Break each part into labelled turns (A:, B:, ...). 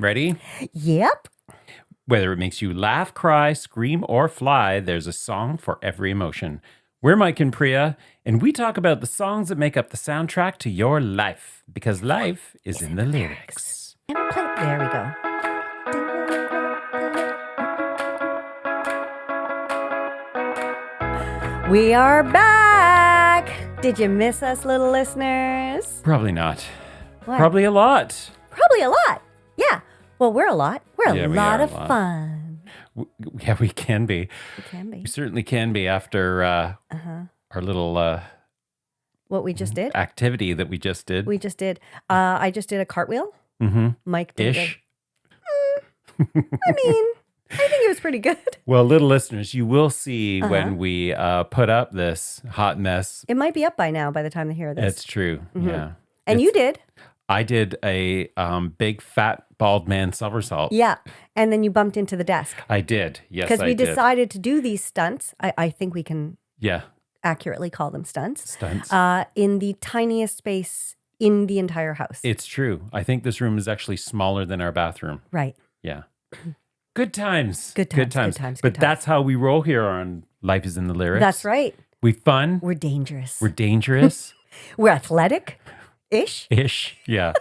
A: Ready?
B: Yep.
A: Whether it makes you laugh, cry, scream, or fly, there's a song for every emotion. We're Mike and Priya, and we talk about the songs that make up the soundtrack to your life, because life is in the lyrics.
B: There we go. We are back. Did you miss us, little listeners?
A: Probably not.
B: What?
A: Probably a lot.
B: Probably a lot. Yeah. Well, we're a lot. We're
A: Yeah,
B: a
A: we
B: lot
A: are a
B: of
A: lot.
B: fun.
A: Yeah, we can be.
B: We can be.
A: We certainly can be after our little
B: What we just did?
A: activity that we just did.
B: We just did. I just did a cartwheel.
A: Mm-hmm.
B: Mike did.
A: Ish.
B: I mean, I think it was pretty good.
A: Well, little listeners, you will see when we put up this hot mess.
B: It might be up by now by the time they hear this.
A: It's true. Yeah.
B: And you did.
A: I did a big fat bald man somersault.
B: Yeah. And then you bumped into the desk.
A: I did. Yes,
B: Because
A: I
B: we
A: did.
B: decided to do these stunts. I think we can
A: Yeah.
B: accurately call them stunts.
A: Stunts.
B: In the tiniest space in the entire house.
A: It's true. I think this room is actually smaller than our bathroom.
B: Right.
A: Yeah. Good times.
B: Good times, good times,
A: But
B: good times.
A: that's how we roll here on Life is in the Lyrics.
B: That's right.
A: We fun.
B: We're dangerous.
A: We're dangerous.
B: We're athletic-ish.
A: Ish. Yeah.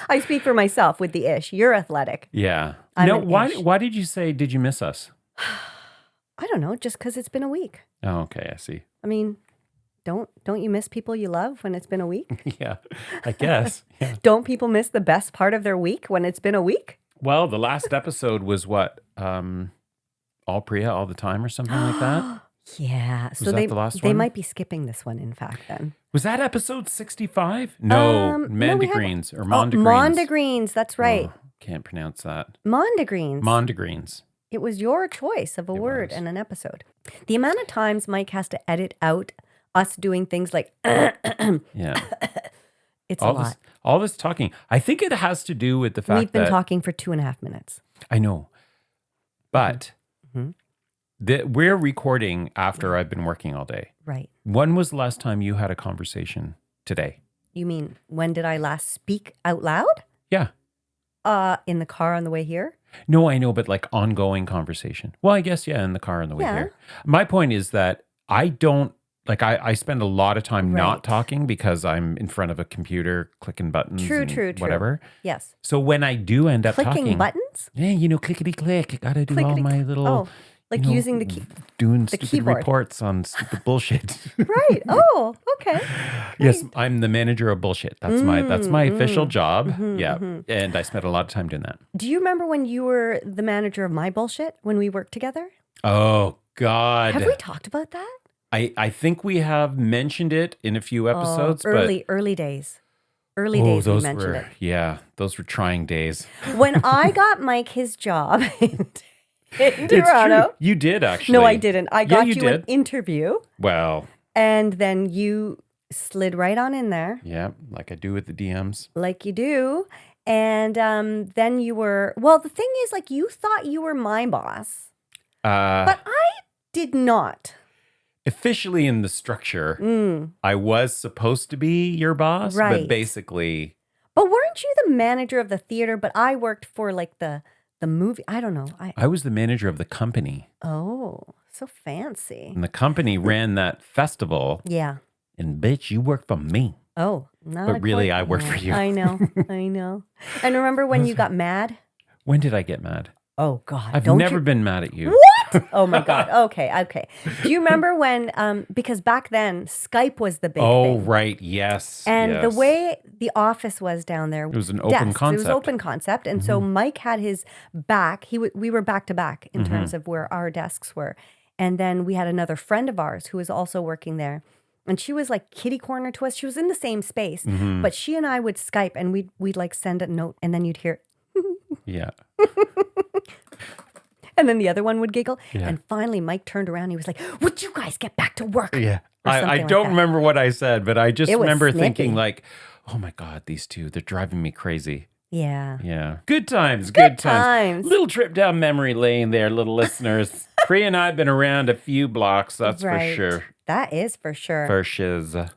B: I speak for myself with the ish. You're athletic.
A: Yeah.
B: I'm
A: No,
B: an
A: why
B: ish.
A: did you say, did you miss us?
B: I don't know, just because it's been a week.
A: Oh, okay. I see.
B: I mean, don't you miss people you love when it's been a week?
A: Yeah, I guess. Yeah.
B: Don't people miss the best part of their week when it's been a week?
A: Well, the last episode was what? All Priya all the time or something like that?
B: Yeah. So
A: that
B: they
A: the last
B: they
A: one?
B: might be skipping this one, in fact, then.
A: Was that episode 65? No,
B: no, we
A: Mandagreens or Mondegreens.
B: Mondegreens, that's right.
A: Oh, can't pronounce that.
B: Mondegreens.
A: Mondegreens.
B: It was your choice of a word
A: was.
B: and an episode. The amount of times Mike has to edit out us doing things like, it's a lot.
A: All this talking. I think it has to do with the fact
B: We've been
A: that
B: talking for 2.5 minutes.
A: I know, but
B: Mhm.
A: we're recording after I've been working all day.
B: Right.
A: When was the last time you had a conversation today?
B: You mean, when did I last speak out loud?
A: Yeah.
B: In the car on the way here?
A: No, I know, but like ongoing conversation. Well, I guess, yeah, in the car on the way
B: Yeah.
A: here. My point is that I don't, like, I spend a lot of time
B: Right.
A: not talking because I'm in front of a computer clicking buttons
B: True,
A: and
B: true, true.
A: whatever.
B: Yes.
A: So when I do end up
B: Clicking
A: talking.
B: buttons?
A: Yeah, you know, clickety click. I got to do all my little.
B: Oh, like
A: you know,
B: using the key.
A: doing
B: the
A: stupid
B: keyboard.
A: reports on stupid bullshit.
B: Right. Oh, okay.
A: Yes, I'm the manager of bullshit. That's my official job. Yeah.
B: mm-hmm.
A: And I spent a lot of time doing that.
B: Do you remember when you were the manager of my bullshit when we worked together?
A: Oh God.
B: Have we talked about that?
A: I think we have mentioned it in a few episodes,
B: early days. Early
A: but
B: days we
A: those
B: mentioned
A: were those were trying days.
B: it. When I got Mike his job in
A: It's
B: Toronto.
A: true. You did actually.
B: No, I didn't. I got
A: you
B: you an
A: did.
B: interview,
A: Well,
B: and then you slid right on in there,
A: yeah, like I do with the DMs.
B: like you do. And then you were, well, the thing is, like, you thought you were my boss, but I did not.
A: Officially in the structure, I was supposed to be your boss,
B: Right.
A: but basically,
B: But weren't you the manager of the theater? But I worked for, like, the movie. I don't know.
A: I was the manager of the company.
B: Oh, so fancy.
A: And the company ran that festival,
B: Yeah.
A: and bitch, you worked for me.
B: Oh, not
A: But really,
B: quite-
A: I worked
B: no,
A: for you.
B: I know. I know. And remember when you got mad?
A: When did I get mad?
B: Oh, God.
A: I've
B: don't
A: never
B: you-
A: been mad at you.
B: What? Oh, my God. Okay. Do you remember when, because back then, Skype was the big
A: Oh,
B: thing.
A: right. Yes.
B: And
A: yes.
B: the way the office was down there,
A: It was an open
B: desks,
A: concept.
B: It was open concept, and so Mike had his back. We were back to back in terms of where our desks were, and then we had another friend of ours who was also working there, and she was like kitty corner to us. She was in the same space, but she and I would Skype, and we'd like send a note, and then you'd hear,
A: Yeah.
B: and then the other one would giggle,
A: Yeah.
B: and finally Mike turned around. He was like, "Would you guys get back to work?"
A: Yeah.
B: Or
A: I
B: something like
A: don't
B: that.
A: remember what I said, but I just
B: It was
A: remember
B: snippy.
A: thinking like, oh my God, these two, they're driving me crazy.
B: Yeah.
A: Yeah. Good times. Good
B: times.
A: Little trip down memory lane there, little listeners. Priya and I have been around a few blocks, that's
B: Right.
A: for sure.
B: That is for sure.
A: For shiz.
B: So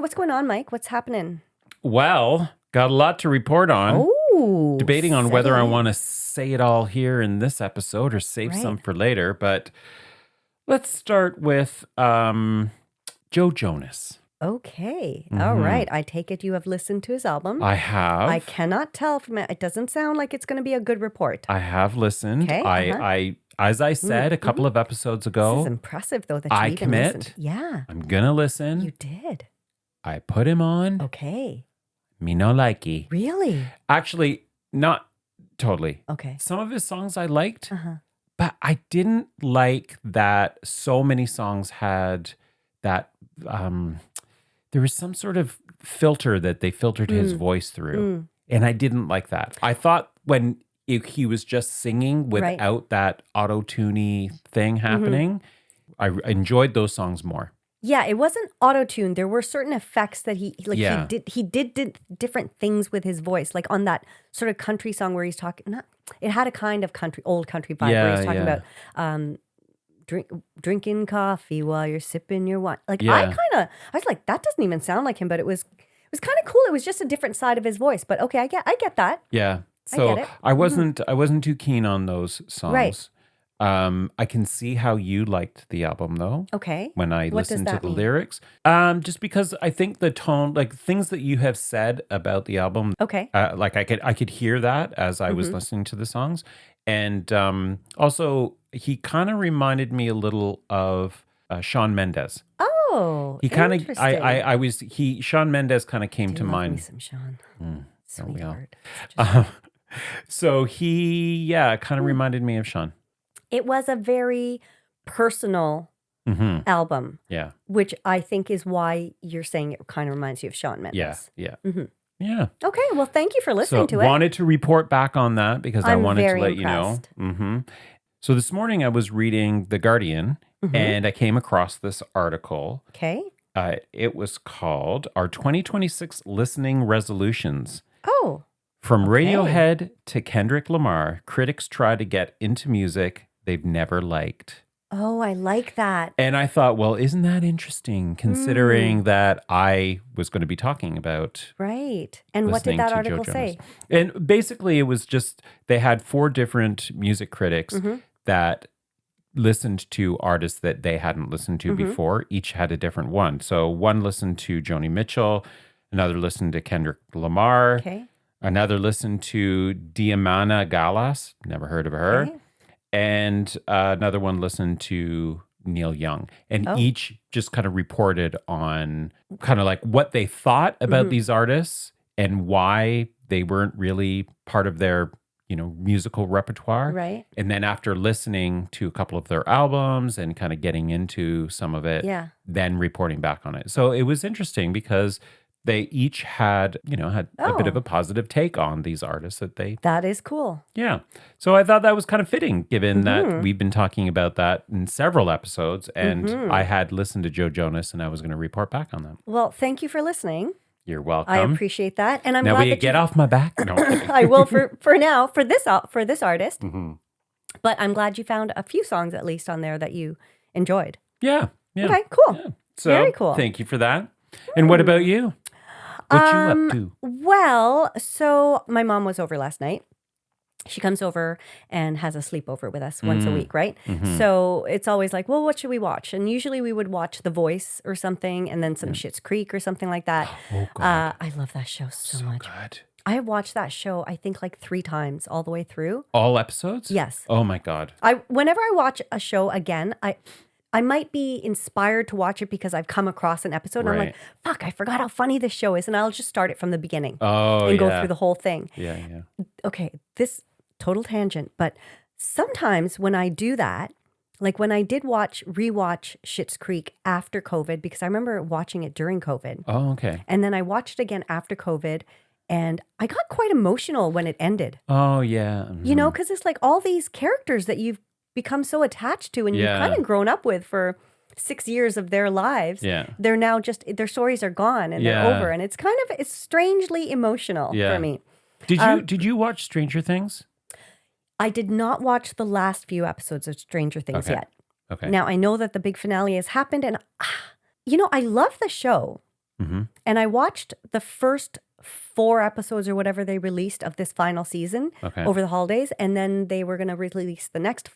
B: what's going on, Mike? What's happening?
A: Well, got a lot to report on.
B: Ooh.
A: Debating on
B: say
A: whether I
B: it.
A: want to say it all here in this episode or save some
B: Right.
A: for later. But let's start with Joe Jonas.
B: Okay. All right. I take it you have listened to his album.
A: I have.
B: I cannot tell from it. It doesn't sound like it's going to be a good report.
A: I have listened.
B: Okay,
A: I as I said a couple of episodes
B: This
A: ago,
B: is impressive, though, that you
A: I
B: even
A: commit.
B: listened. Yeah,
A: I'm gonna listen.
B: you did.
A: I put him on.
B: Okay.
A: Me no likey.
B: Really?
A: Actually, not totally.
B: Okay.
A: Some of his songs I liked,
B: Uh-huh.
A: but I didn't like that so many songs had that there was some sort of filter that they filtered his voice through. And I didn't like that. I thought when he was just singing
B: Right.
A: without that auto-tuney thing happening, I enjoyed those songs more.
B: Yeah, it wasn't auto-tuned. There were certain effects that
A: Yeah.
B: he did different things with his voice, like on that sort of country song where he's talking. It had a kind of old country vibe where he's talking about drinking coffee while you're sipping your wine. Like I was like, that doesn't even sound like him, but it was kind of cool. It was just a different side of his voice. But okay, I get that.
A: Yeah.
B: I
A: So
B: get it.
A: I wasn't too keen on those songs.
B: Right.
A: I can see how you liked the album though.
B: Okay.
A: When I
B: What does
A: listened to
B: that
A: the
B: mean?
A: lyrics. Just because I think the tone, like things that you have said about the album,
B: Okay.
A: like I could hear that as I was listening to the songs. And also he kind of reminded me a little of Shawn Mendes.
B: Oh,
A: He kind of
B: interesting.
A: Shawn Mendes kind of came
B: Do
A: to
B: love me
A: mind.
B: some Sean.
A: we
B: Sweetheart.
A: all? So he kind of reminded me of Shawn.
B: It was a very personal album,
A: Yeah.
B: which I think is why you're saying it kind of reminds you of Shawn Mendes.
A: Yeah. Yeah. Yeah.
B: Okay, well, thank you for listening to it.
A: Wanted to report back on that because I
B: I'm
A: wanted to
B: very
A: let
B: impressed.
A: you know. So this morning I was reading The Guardian and I came across this article.
B: Okay.
A: It was called Our 2026 Listening Resolutions.
B: Oh,
A: From Radiohead to Kendrick Lamar, critics try to get into music they've never liked.
B: oh, I like that.
A: And I thought, well, isn't that interesting considering that I was going to be talking about
B: Right. And what did
A: listening
B: that
A: to
B: article
A: Joe
B: say?
A: Jonas. And basically, it was just they had 4 different music critics that listened to artists that they hadn't listened to before. Each had a different one. So one listened to Joni Mitchell, another listened to Kendrick Lamar,
B: Okay.
A: another listened to Diamana Galas, never heard of her,
B: Okay.
A: and another one listened to Neil Young. And each just kind of reported on kind of like what they thought about these artists and why they weren't really part of their, musical repertoire.
B: Right.
A: And then after listening to a couple of their albums and kind of getting into some of it,
B: Yeah.
A: then reporting back on it. So it was interesting because they each had a bit of a positive take on these artists that they
B: That is cool.
A: yeah. So I thought that was kind of fitting given that we've been talking about that in several episodes and I had listened to Joe Jonas and I was going to report back on that.
B: Well, thank you for listening.
A: You're welcome.
B: I appreciate that. And I'm
A: now
B: glad
A: will you
B: that
A: get off my back? No.
B: I will for now, for this artist. But I'm glad you found a few songs at least on there that you enjoyed.
A: Yeah. Yeah.
B: Okay, cool.
A: Yeah. So
B: Very cool.
A: Thank you for that. And what about you? What you up to?
B: Well, so my mom was over last night. She comes over and has a sleepover with us once a week, right? So it's always like, well, what should we watch? And usually we would watch The Voice or something and then some Schitt's Creek or something like that.
A: Oh, God.
B: I love that show so much.
A: Good.
B: I have watched that show, I think, like 3 times all the way through.
A: All episodes?
B: Yes.
A: Oh, my God.
B: Whenever I watch a show again, I might be inspired to watch it because I've come across an episode and I'm like, fuck, I forgot how funny this show is. And I'll just start it from the beginning and go through the whole thing.
A: Yeah, yeah.
B: Okay, this total tangent, but sometimes when I do that, like when I did rewatch Schitt's Creek after COVID, because I remember watching it during COVID.
A: Oh, okay.
B: And then I watched it again after COVID and I got quite emotional when it ended.
A: Oh, yeah.
B: You know, because it's like all these characters that you've become so attached to and you've kind of grown up with for 6 years of their lives.
A: Yeah.
B: They're now their stories are gone and they're over. And it's strangely emotional for me.
A: Did you watch Stranger Things?
B: I did not watch the last few episodes of Stranger Things yet.
A: Okay.
B: Now, I know that the big finale has happened and, I love the show. And I watched the first 4 episodes or whatever they released of this final season over the holidays. And then they were going to release the next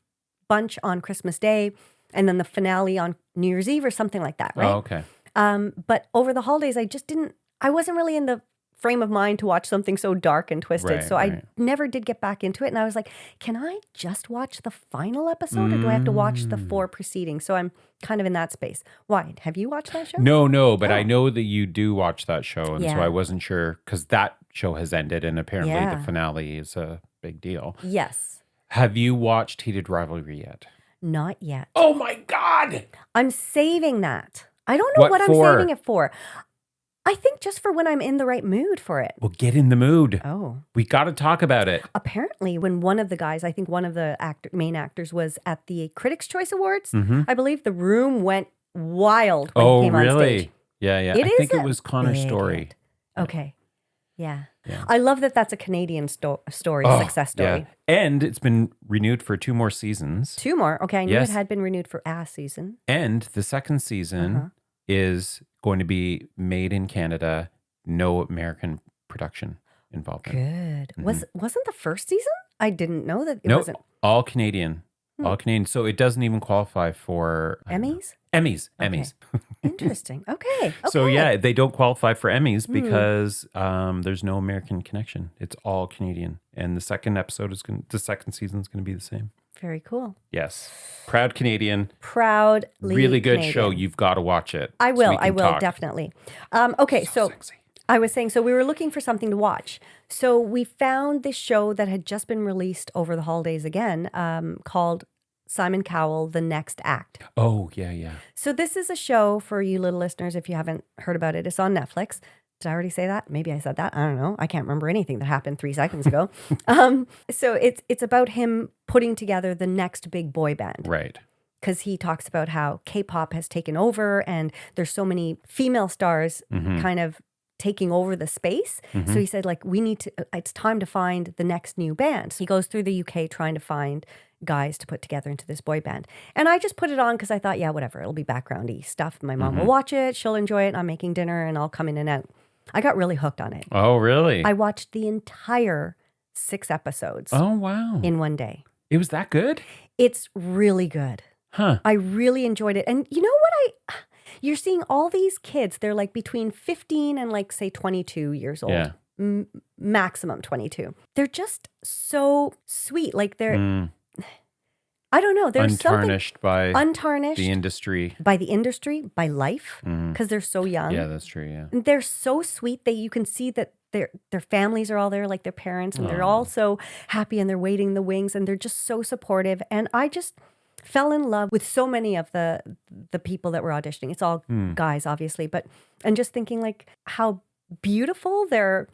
B: bunch on Christmas Day and then the finale on New Year's Eve or something like that, right?
A: Oh, okay.
B: But over the holidays, I wasn't really in the frame of mind to watch something so dark and twisted. So I never did get back into it. And I was like, can I just watch the final episode or do I have to watch the 4 preceding? So I'm kind of in that space. Why? Have you watched that show?
A: No, but I know that you do watch that show. And so I wasn't sure because that show has ended and apparently the finale is a big deal.
B: Yes.
A: Have you watched Heated Rivalry yet?
B: Not yet.
A: Oh my God.
B: I'm saving that. I don't know what I'm saving it for. I think just for when I'm in the right mood for it.
A: Well, get in the mood.
B: Oh.
A: We got to talk about it.
B: Apparently, when one of the guys, I think one of the main actors was at the Critics' Choice Awards, I believe the room went wild when he came on stage.
A: Yeah. I think it was Connor's story.
B: Okay. Yeah. I love that that's a Canadian story, success story.
A: Yeah. And it's been renewed for 2 more seasons.
B: 2 more. Okay, I knew it had been renewed for a season.
A: And the second season is going to be made in Canada, no American production involved.
B: Good. Wasn't the first season? I didn't know that it wasn't.
A: All Canadian. All Canadian. So it doesn't even qualify for
B: Emmys?
A: Emmys.
B: Interesting. Okay.
A: So yeah, they don't qualify for Emmys because there's no American connection. It's all Canadian. And the second season is going to be the same.
B: Very cool.
A: Yes. Proud Canadian.
B: Proudly
A: really good
B: Canadian.
A: Show. You've got to watch it.
B: I will. Definitely. Okay. So
A: sexy.
B: I was saying, so we were looking for something to watch. So we found this show that had just been released over the holidays again, called Simon Cowell, The Next Act.
A: Oh, yeah.
B: So this is a show for you little listeners, if you haven't heard about it. It's on Netflix. Did I already say that? Maybe I said that. I don't know. I can't remember anything that happened 3 seconds ago. So it's about him putting together the next big boy band.
A: Right.
B: Because he talks about how K-pop has taken over and there's so many female stars kind of taking over the space. So he said, like, it's time to find the next new band. So he goes through the UK trying to find guys to put together into this boy band. And I just put it on because I thought, yeah, whatever. It'll be background-y stuff. My mom will watch it. She'll enjoy it. I'm making dinner and I'll come in and out. I got really hooked on it.
A: Oh, really?
B: I watched the entire 6 episodes.
A: Oh, wow.
B: In one day.
A: It was that good?
B: It's really good.
A: Huh.
B: I really enjoyed it. And you know what you're seeing all these kids, they're like between 15 and like say 22 years old.
A: Yeah.
B: Maximum 22. They're just so sweet. Like they're I don't know. There's
A: untarnished by the industry,
B: by life, because they're so young.
A: Yeah, that's true. Yeah,
B: and they're so sweet that you can see that their families are all there, like their parents, and they're all so happy and they're waiting the wings, and they're just so supportive. And I just fell in love with so many of the people that were auditioning. It's all guys, obviously, and just thinking like how beautiful their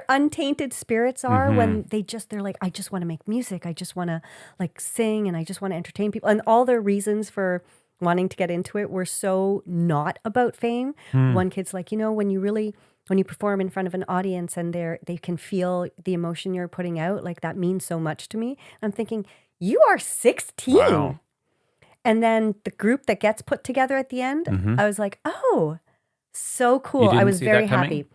B: untainted spirits are when they're like, I just want to make music. I just want to like sing and I just want to entertain people. And all their reasons for wanting to get into it were so not about fame. One kid's like, when you perform in front of an audience and they can feel the emotion you're putting out, like that means so much to me. I'm thinking, you are 16.
A: Wow.
B: And then the group that gets put together at the end, I was like, oh, so cool.
A: You didn't
B: I was
A: see
B: very
A: that coming?
B: happy.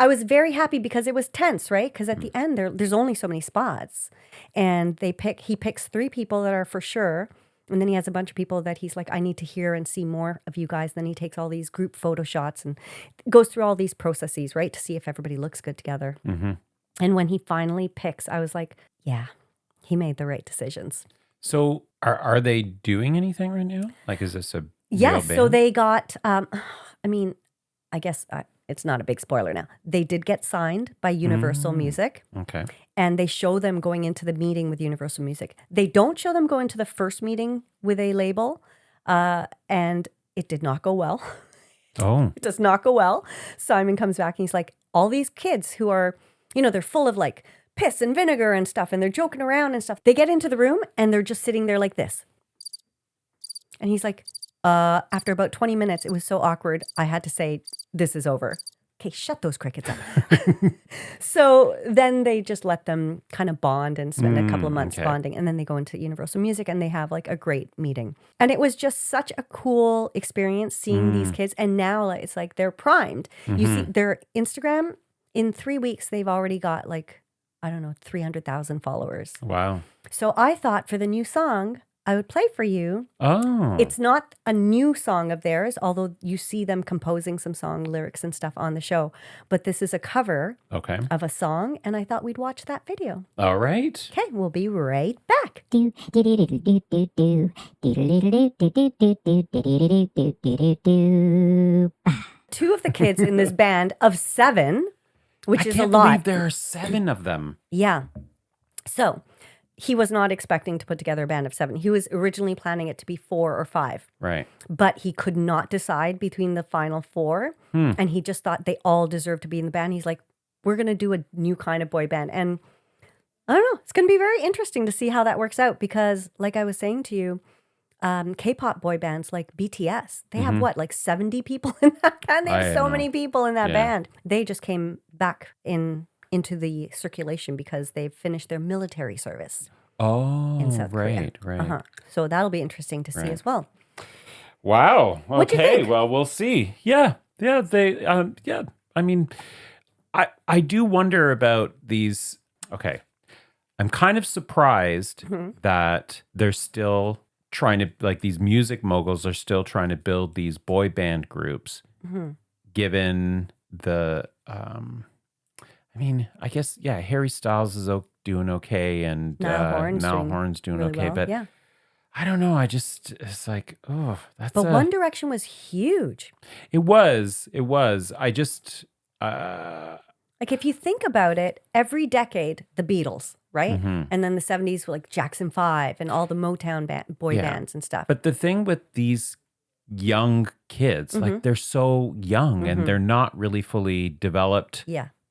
B: I was very happy because it was tense, right? Because at the end, there's only so many spots. And he picks 3 people that are for sure. And then he has a bunch of people that he's like, I need to hear and see more of you guys. Then he takes all these group photo shots and goes through all these processes, right? To see if everybody looks good together. And when he finally picks, I was like, yeah, he made the right decisions.
A: So are they doing anything right now? Like, is this a
B: Yes,
A: real band?
B: so they got, I guess it's not a big spoiler now. They did get signed by Universal Music.
A: Okay.
B: And they show them going into the meeting with Universal Music. They don't show them going to the first meeting with a label. And it did not go well.
A: Oh.
B: It does not go well. Simon comes back and he's like, all these kids who are, they're full of like piss and vinegar and stuff. And they're joking around and stuff. They get into the room and they're just sitting there like this. And he's like, after about 20 minutes, it was so awkward. I had to say, this is over. Okay, shut those crickets up. So then they just let them kind of bond and spend a couple of months bonding. And then they go into Universal Music and they have like a great meeting. And it was just such a cool experience seeing these kids. And now it's like they're primed. You see their Instagram in 3 weeks, they've already got like, I don't know, 300,000 followers.
A: Wow.
B: So I thought for the new song, I would play for you.
A: Oh.
B: It's not a new song of theirs, although you see them composing some song lyrics and stuff on the show. But this is a cover
A: Okay.
B: of a song, and I thought we'd watch that video.
A: All right.
B: Okay, we'll be right back. Two of the kids in this band of 7, which
A: I
B: is a
A: can't
B: lot.
A: believe there are 7 of them.
B: Yeah. So he was not expecting to put together a band of 7. He was originally planning it to be 4 or 5.
A: Right.
B: But he could not decide between the final 4. And he just thought they all deserved to be in the band. He's like, we're going to do a new kind of boy band. And I don't know, it's going to be very interesting to see how that works out because, like I was saying to you, K-pop boy bands like BTS, they have what, like 70 people in that band? They have so many people in that band. They just came back into the circulation because they've finished their military service.
A: Oh,
B: in South Korea.
A: right.
B: So that'll be interesting to see as well.
A: Wow.
B: What'd you
A: Okay.
B: think?
A: Well, we'll see. Yeah. They. Yeah. I mean, I do wonder about these. Okay. I'm kind of surprised that they're still trying to, like, these music moguls are still trying to build these boy band groups, given the. I mean, I guess Harry Styles is doing okay, and Niall Horan's doing
B: really
A: okay,
B: well.
A: but.
B: Yeah.
A: I don't know. It's like, oh, that's.
B: But One Direction was huge.
A: It was. I just.
B: Like if you think about it, every decade, the Beatles, right? And then the 70s were like Jackson 5 and all the Motown boy bands and stuff.
A: But the thing with these young kids, like they're so young and they're not really fully developed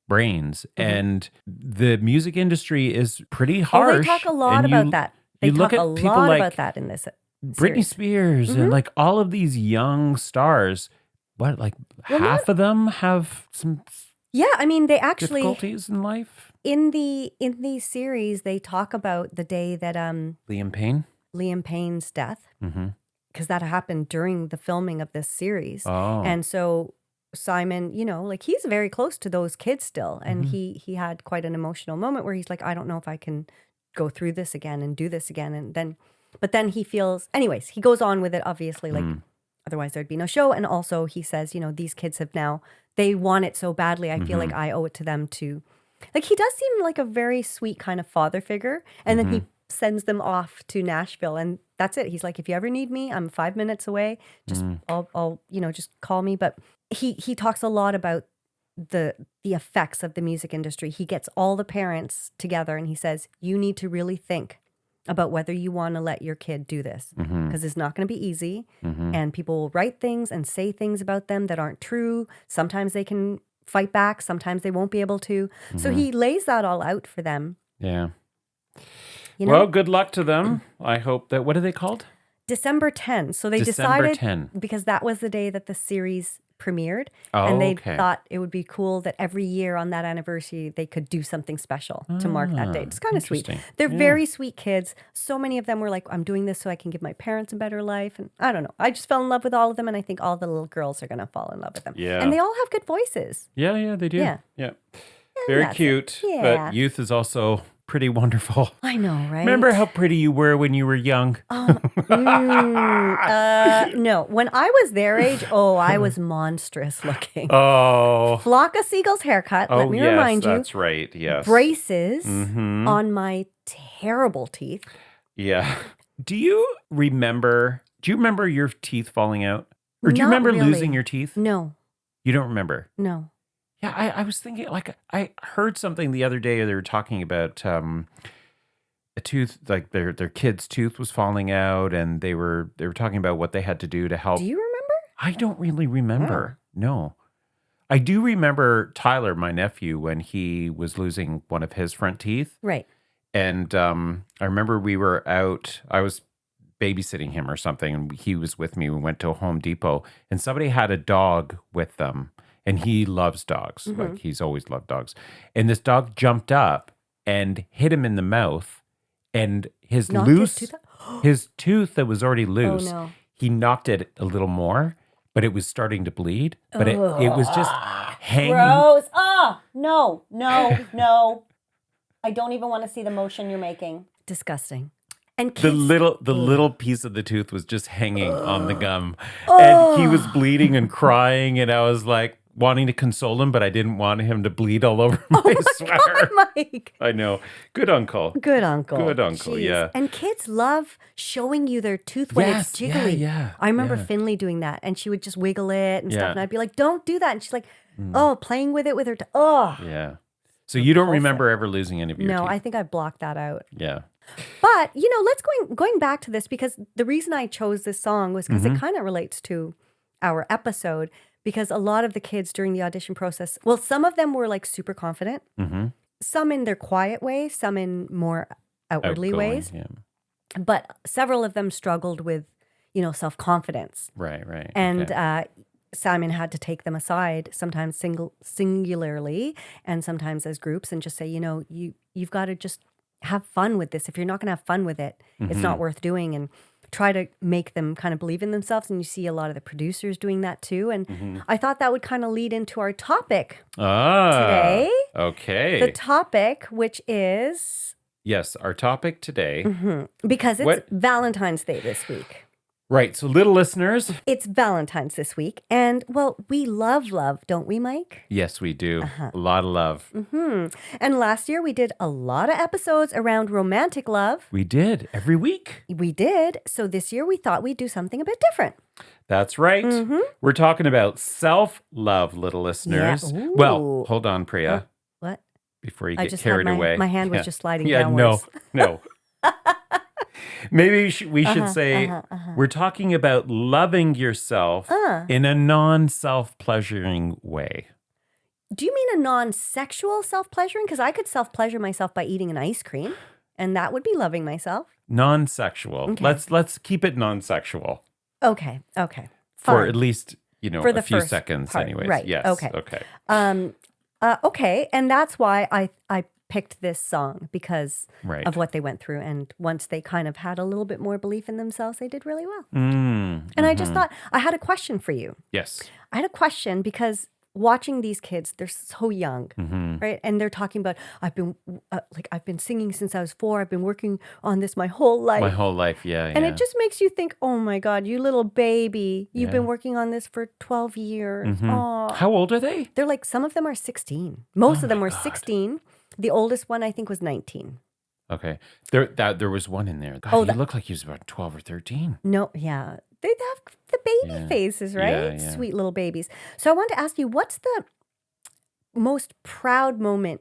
A: brains. And the music industry is pretty harsh.
B: Oh, they talk a lot about that. They talk a lot about that in this
A: Britney
B: series.
A: Spears and like all of these young stars. What, like half of them have some
B: I mean, they actually
A: difficulties in life?
B: In the series, they talk about the day that Liam Payne's death, because that happened during the filming of this series.
A: Oh.
B: And so Simon, like he's very close to those kids still, and he had quite an emotional moment where he's like, I don't know if I can go through this again and do this again, and then he feels, anyways, he goes on with it, obviously, like otherwise there'd be no show. And also he says, these kids have now, they want it so badly. I feel like I owe it to them to, like, he does seem like a very sweet kind of father figure. And then he sends them off to Nashville, and that's it. He's like, if you ever need me, I'm 5 minutes away. Just I'll just call me. But he talks a lot about the effects of the music industry. He gets all the parents together and he says, you need to really think about whether you want to let your kid do this, because it's not going to be easy. And people will write things and say things about them that aren't true. Sometimes they can fight back. Sometimes they won't be able to. So he lays that all out for them.
A: Yeah.
B: Well,
A: good luck to them. I hope that, what are they called?
B: December 10. So they
A: December
B: decided
A: 10.
B: because that was the day that the series premiered.
A: Oh,
B: and they
A: okay.
B: thought it would be cool that every year on that anniversary, they could do something special to mark that date. It's kind of sweet. They're very sweet kids. So many of them were like, I'm doing this so I can give my parents a better life. And I don't know. I just fell in love with all of them. And I think all the little girls are going to fall in love with them.
A: Yeah.
B: And they all have good voices.
A: Yeah, they do.
B: Yeah.
A: Very
B: that's
A: cute.
B: it. Yeah.
A: But youth is also pretty wonderful.
B: I know, right?
A: Remember how pretty you were when you were young?
B: No. When I was their age, I was monstrous looking.
A: Oh.
B: Flock of Seagulls haircut, let me remind you.
A: That's right, yes.
B: Braces on my terrible teeth.
A: Yeah. Do you remember your teeth falling out? Or do you
B: Not
A: remember
B: really.
A: losing your teeth?
B: No.
A: You don't remember?
B: No.
A: Yeah, I was thinking, like, I heard something the other day. They were talking about a tooth, like their kid's tooth was falling out, and they were talking about what they had to do to help.
B: Do you remember?
A: I don't really remember. No. I do remember Tyler, my nephew, when he was losing one of his front teeth.
B: Right.
A: And I remember we were out, I was babysitting him or something, and he was with me. We went to a Home Depot, and somebody had a dog with them. And he loves dogs. Like, he's always loved dogs. And this dog jumped up and hit him in the mouth. And his
B: Knocked
A: loose,
B: his tooth out?
A: his tooth that was already loose,
B: Oh, no.
A: he knocked it a little more. but it was starting to bleed. But it was just hanging.
B: Gross. No. I don't even want to see the motion you're making. Disgusting. And
A: The
B: kids,
A: little piece of the tooth was just hanging on the gum. And he was bleeding and crying. And I was like wanting to console him, but I didn't want him to bleed all over my sweater.
B: God, Mike.
A: I know. Good uncle.
B: Good uncle.
A: Good uncle,
B: Jeez.
A: yeah.
B: And kids love showing you their tooth when it's jiggly.
A: Yeah.
B: I remember Finley doing that, and she would just wiggle it and
A: Yeah.
B: stuff. And I'd be like, don't do that. And she's like, playing with it with her.
A: Yeah. So you don't remember ever losing any of your teeth?
B: No, I think I blocked that out.
A: Yeah.
B: But, let's going back to this, because the reason I chose this song was because it kind of relates to our episode, because a lot of the kids during the audition process, well, some of them were like super confident, some in their quiet way, some in more outwardly
A: Outgoing,
B: ways.
A: Yeah.
B: But several of them struggled with, self-confidence.
A: Right.
B: And
A: okay.
B: Simon had to take them aside, sometimes singularly and sometimes as groups, and just say, you've got to just have fun with this. If you're not going to have fun with it, it's not worth doing. And try to make them kind of believe in themselves. And you see a lot of the producers doing that too. And I thought that would kind of lead into our topic today.
A: Okay.
B: The topic, which is...
A: Yes, our topic today.
B: Because it's Valentine's Day this week.
A: Right. So, little listeners.
B: It's Valentine's this week. And, well, we love love, don't we, Mike?
A: Yes, we do. A lot of love.
B: And last year we did a lot of episodes around romantic love.
A: We did. Every week.
B: We did. So this year we thought we'd do something a bit different.
A: That's right. We're talking about self-love, little listeners.
B: Yeah.
A: Well, hold on, Priya.
B: What?
A: Before you get carried away.
B: My hand was just sliding
A: Yeah,
B: downwards.
A: no. Maybe we should say we're talking about loving yourself in a non-self-pleasuring way.
B: Do you mean a non-sexual self-pleasuring? Because I could self-pleasure myself by eating an ice cream, and that would be loving myself.
A: Non-sexual.
B: Okay.
A: Let's keep it non-sexual.
B: Okay.
A: For
B: Fine.
A: at least,
B: For the
A: a few
B: first
A: seconds
B: part.
A: anyways.
B: Right.
A: Yes.
B: Okay. Okay, and that's why I picked this song, because
A: Right.
B: of what they went through. And once they kind of had a little bit more belief in themselves, they did really well. And I just thought, I had a question for you.
A: Yes.
B: I had a question because watching these kids, they're so young, right? And they're talking about, I've been singing since I was 4. I've been working on this my whole life.
A: My whole life, yeah.
B: And it just makes you think, oh my God, you little baby, you've been working on this for 12 years. Aw.
A: How old are they?
B: They're like, some of them are 16. Most of them were 16. The oldest one, I think, was 19.
A: Okay. There was one in there. God, he looked like he was about 12 or 13.
B: No, yeah. They have the baby faces, right?
A: Yeah.
B: Sweet little babies. So I wanted to ask you, what's the most proud moment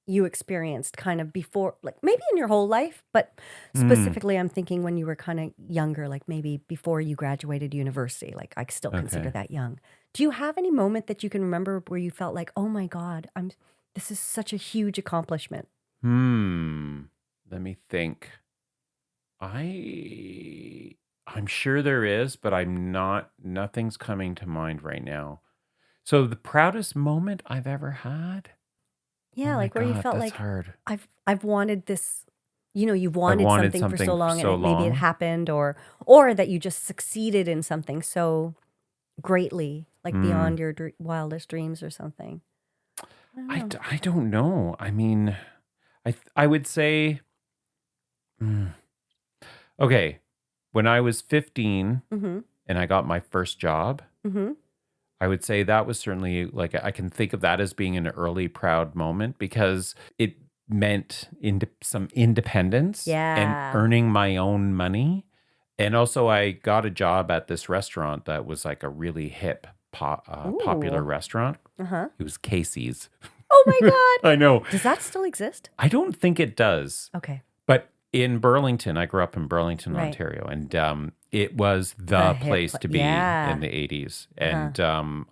B: you experienced kind of before, like maybe in your whole life, but specifically I'm thinking when you were kind of younger, like maybe before you graduated university, like I still consider that young. Do you have any moment that you can remember where you felt like, oh my God, this is such a huge accomplishment?
A: Let me think. I'm sure there is, but nothing's coming to mind right now. So the proudest moment I've ever had?
B: Yeah,
A: Oh
B: like
A: my
B: where you
A: God,
B: felt
A: that's
B: like
A: hard.
B: I've wanted this, you've wanted
A: wanted
B: something for so
A: something
B: long
A: so
B: and maybe it
A: long.
B: happened, or that you just succeeded in something so greatly, like beyond your wildest dreams or something. I don't know.
A: I don't know. I mean, I would say, okay, when I was 15 and I got my first job, I would say that was certainly like, I can think of that as being an early proud moment because it meant some independence and earning my own money. And also I got a job at this restaurant that was like a really hip, popular restaurant. It was Casey's.
B: Oh my God.
A: I know.
B: Does that still exist?
A: I don't think it does.
B: Okay.
A: But in Burlington, I grew up in Burlington,
B: Right.
A: Ontario, and it was the
B: hip
A: place to be
B: yeah.
A: in the 80s. And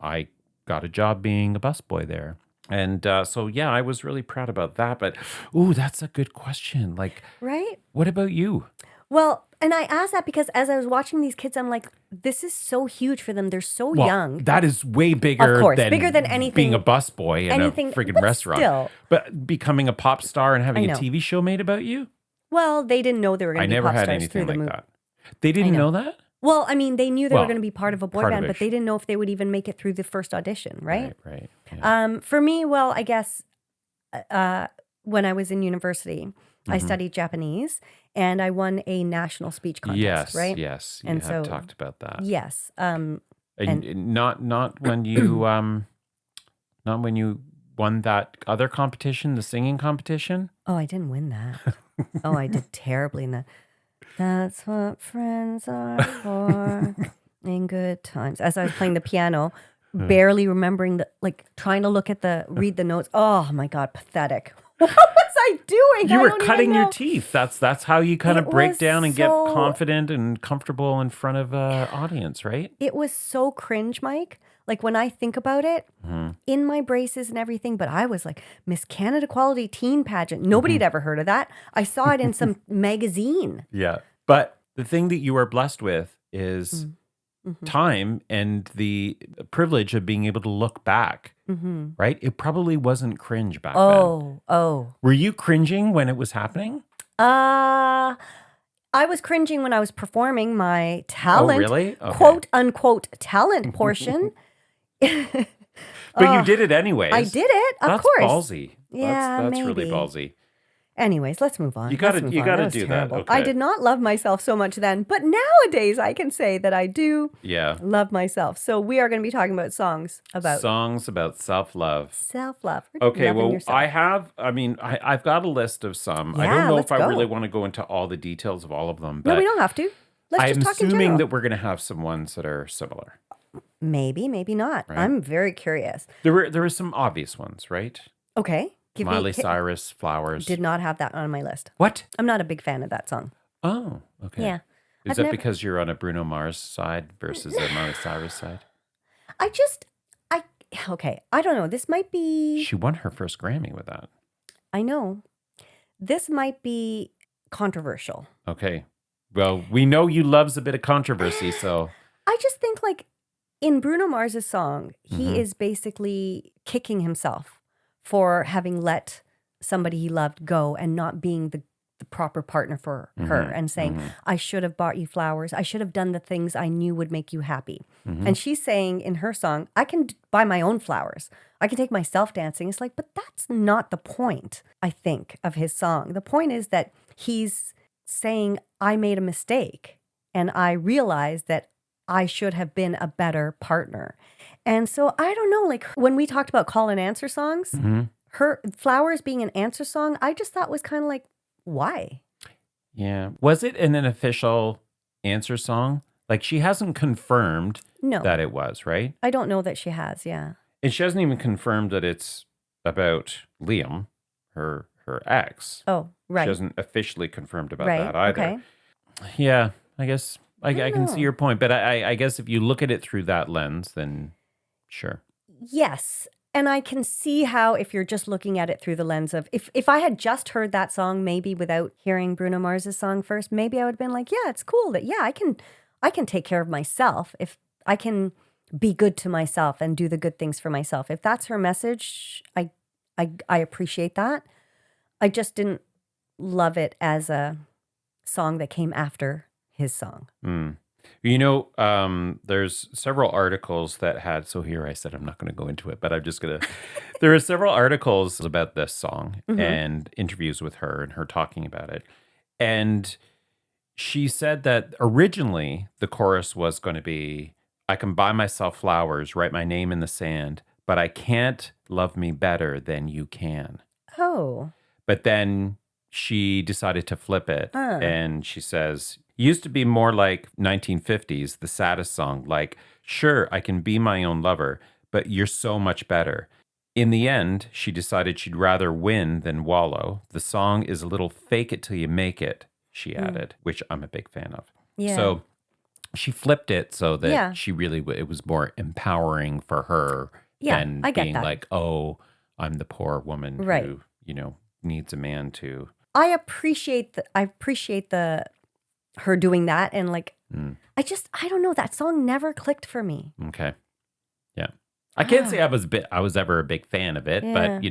A: I got a job being a busboy there. And so, yeah, I was really proud about that. But, ooh, that's a good question. Like,
B: Right?
A: what about you?
B: Well, and I asked that because as I was watching these kids, I'm like, this is so huge for them. They're so
A: Well,
B: young.
A: that is way bigger,
B: Of course,
A: than,
B: bigger than anything-
A: being a busboy in a friggin'
B: but
A: restaurant.
B: still.
A: But becoming a pop star and having
B: I
A: a
B: know.
A: TV show made about you?
B: Well, they didn't know they were going
A: I
B: to be
A: never
B: pop
A: had
B: stars through
A: anything
B: the
A: like
B: movie.
A: that. They didn't
B: know.
A: know that?
B: Well, I mean, they knew they were
A: Well,
B: going to be part of a boy
A: part of
B: band,
A: it.
B: but they didn't know if they would even make it through the first audition, right?
A: Right. Yeah.
B: For me, well, I guess when I was in university, I
A: Mhm.
B: studied Japanese and I won a national speech contest, right?
A: Yes. You
B: And
A: have
B: so,
A: talked about that.
B: yes.
A: And
B: And
A: not when you not when you won that other competition, the singing competition.
B: oh, I didn't win that. Oh, I did terribly in that. That's what friends are for in good times. As I was playing the piano, barely remembering trying to read the notes. Oh my God, pathetic. What was I doing?
A: You
B: I
A: were
B: don't even
A: cutting your
B: know.
A: teeth. That's how you kind
B: It
A: of break
B: was
A: down and get
B: so-
A: confident and comfortable in front of an audience, right?
B: It was so cringe, Mike. Like when I think about it, in my braces and everything, but I was like Miss Canada Quality Teen Pageant. Nobody had ever heard of that. I saw it in some magazine.
A: Yeah. But the thing that you are blessed with is time and the privilege of being able to look back, right? It probably wasn't cringe back then.
B: Oh.
A: Were you cringing when it was happening?
B: I was cringing when I was performing my talent,
A: really? Okay.
B: quote unquote talent portion.
A: But you did it anyways.
B: I did it, of
A: That's
B: course.
A: ballsy.
B: Yeah,
A: that's really
B: maybe.
A: ballsy.
B: Anyways, let's move on.
A: You gotta
B: Let's move
A: do
B: on. Was
A: that.
B: terrible.
A: Okay.
B: I did not love myself so much then, but nowadays I can say that I do
A: Yeah.
B: love myself. So we are going to be talking about songs about
A: Songs about self-love.
B: self-love.
A: Okay,
B: loving
A: well,
B: yourself.
A: I've got a list of some. I
B: Yeah,
A: don't know
B: let's
A: if I
B: go.
A: really want to go into all the details of all of them, but
B: No, we don't have to. Let's
A: I'm
B: just talk in
A: assuming
B: general.
A: that we're going to have some ones that are similar.
B: Maybe, maybe not.
A: Right.
B: I'm very curious.
A: There were some obvious ones, right?
B: Okay.
A: Miley Cyrus, Flowers.
B: Did not have that on my list.
A: What?
B: I'm not a big fan of that song.
A: Oh, okay.
B: Yeah.
A: Is
B: I've
A: that
B: never-
A: because you're on a Bruno Mars side versus a Miley Cyrus side?
B: Okay. I don't know. This might be,
A: She won her first Grammy with that.
B: I know. This might be controversial.
A: Okay. Well, we know you loves a bit of controversy, so
B: I just think like in Bruno Mars's song, he
A: Mhm.
B: is basically kicking himself for having let somebody he loved go and not being the proper partner for her and saying, I should have bought you flowers. I should have done the things I knew would make you happy. And she's saying in her song, I can buy my own flowers. I can take myself dancing. It's like, but that's not the point, I think, of his song. The point is that he's saying, I made a mistake and I realized that I should have been a better partner. And so I don't know, like when we talked about call and answer songs, her Flowers being an answer song, I just thought was kind of like, why?
A: yeah. Was it an official answer song? Like she hasn't confirmed
B: No,
A: that it was, right?
B: I don't know that she has. Yeah.
A: And she hasn't even confirmed that it's about Liam, her ex.
B: Oh, right.
A: She hasn't officially confirmed about
B: Right.
A: that either.
B: Okay.
A: Yeah, I guess I
B: don't
A: can
B: know.
A: see your point, but I guess if you look at it through that lens, then sure.
B: Yes. And I can see how if you're just looking at it through the lens of if I had just heard that song maybe without hearing Bruno Mars's song first, maybe I would have been like, yeah, it's cool that I can take care of myself if I can be good to myself and do the good things for myself. If that's her message, I appreciate that. I just didn't love it as a song that came after his song.
A: You know, there's several articles that had, so here I said I'm not going to go into it, but I'm just going to, there are several articles about this song and interviews with her and her talking about it. And she said that originally the chorus was going to be, I can buy myself flowers, write my name in the sand, but I can't love me better than you can.
B: Oh.
A: But then she decided to flip it. And she says, used to be more like 1950s, the saddest song. Like, sure, I can be my own lover, but you're so much better. In the end, she decided she'd rather win than wallow. The song is a little fake it till you make it, she added, which I'm a big fan of.
B: Yeah.
A: So she flipped it so that
B: Yeah.
A: she really, it was more empowering for her than
B: I get
A: being
B: that.
A: like, oh, I'm the poor woman
B: Right.
A: who, needs a man to.
B: I appreciate the her doing that and like I don't know, that song never clicked for me.
A: Okay. Yeah. I can't say I was ever a big fan of it,
B: Yeah.
A: but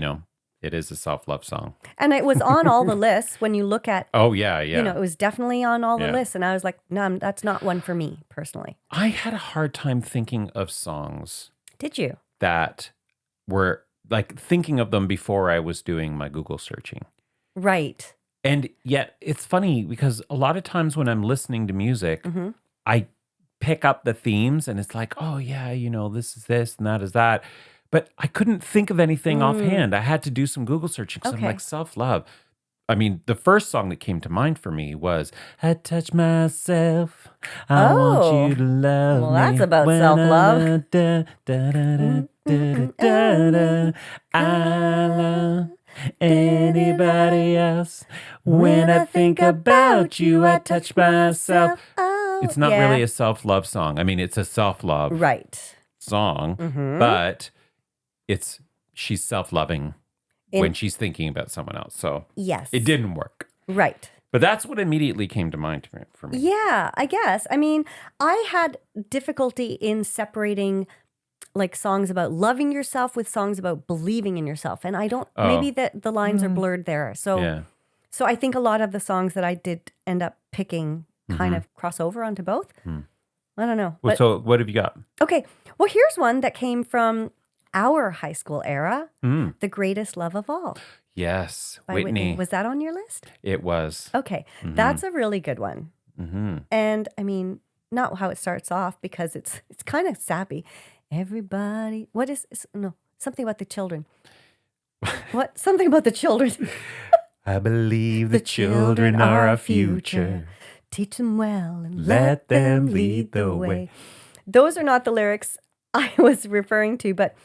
A: It is a self-love song.
B: And it was on all the lists when you look at,
A: Oh, yeah, yeah.
B: it was definitely on all the
A: Yeah.
B: lists. And I was like, no, that's not one for me personally.
A: I had a hard time thinking of songs
B: Did you?
A: that were like thinking of them before I was doing my Google searching.
B: Right.
A: And yet it's funny because a lot of times when I'm listening to music,
B: Mm-hmm.
A: I pick up the themes and it's like, oh yeah, this is this and that is that. But I couldn't think of anything offhand. I had to do some Google searching because I'm
B: Okay.
A: like, self-love. I mean, the first song that came to mind for me was I Touch Myself. I want you to love
B: Well,
A: me.
B: that's about
A: when
B: self-love.
A: I love anybody else. When I think about you, I touch myself.
B: Oh,
A: It's not really a self-love song. I mean, it's a self-love
B: right.
A: song,
B: Mm-hmm.
A: but she's self-loving when she's thinking about someone else. So
B: Yes.
A: it didn't work.
B: Right.
A: But that's what immediately came to mind for me.
B: Yeah, I guess. I mean, I had difficulty in separating like songs about loving yourself with songs about believing in yourself. And I don't, maybe the lines are blurred there. So,
A: Yeah.
B: so I think a lot of the songs that I did end up picking kind of cross over onto both. I don't know.
A: Well,
B: But,
A: so what have you got?
B: okay. Well, here's one that came from our high school era,
A: Mm.
B: The Greatest Love of All
A: Yes,
B: by
A: Whitney.
B: Was that on your list?
A: It was.
B: Okay. That's a really good one.
A: Mm-hmm.
B: And I mean, not how it starts off because it's kind of sappy. Everybody, no, something about the children. What? Something about the children.
A: I believe the children are our future.
B: Teach them well and
A: Let them lead the way.
B: Those are not the lyrics I was referring to, but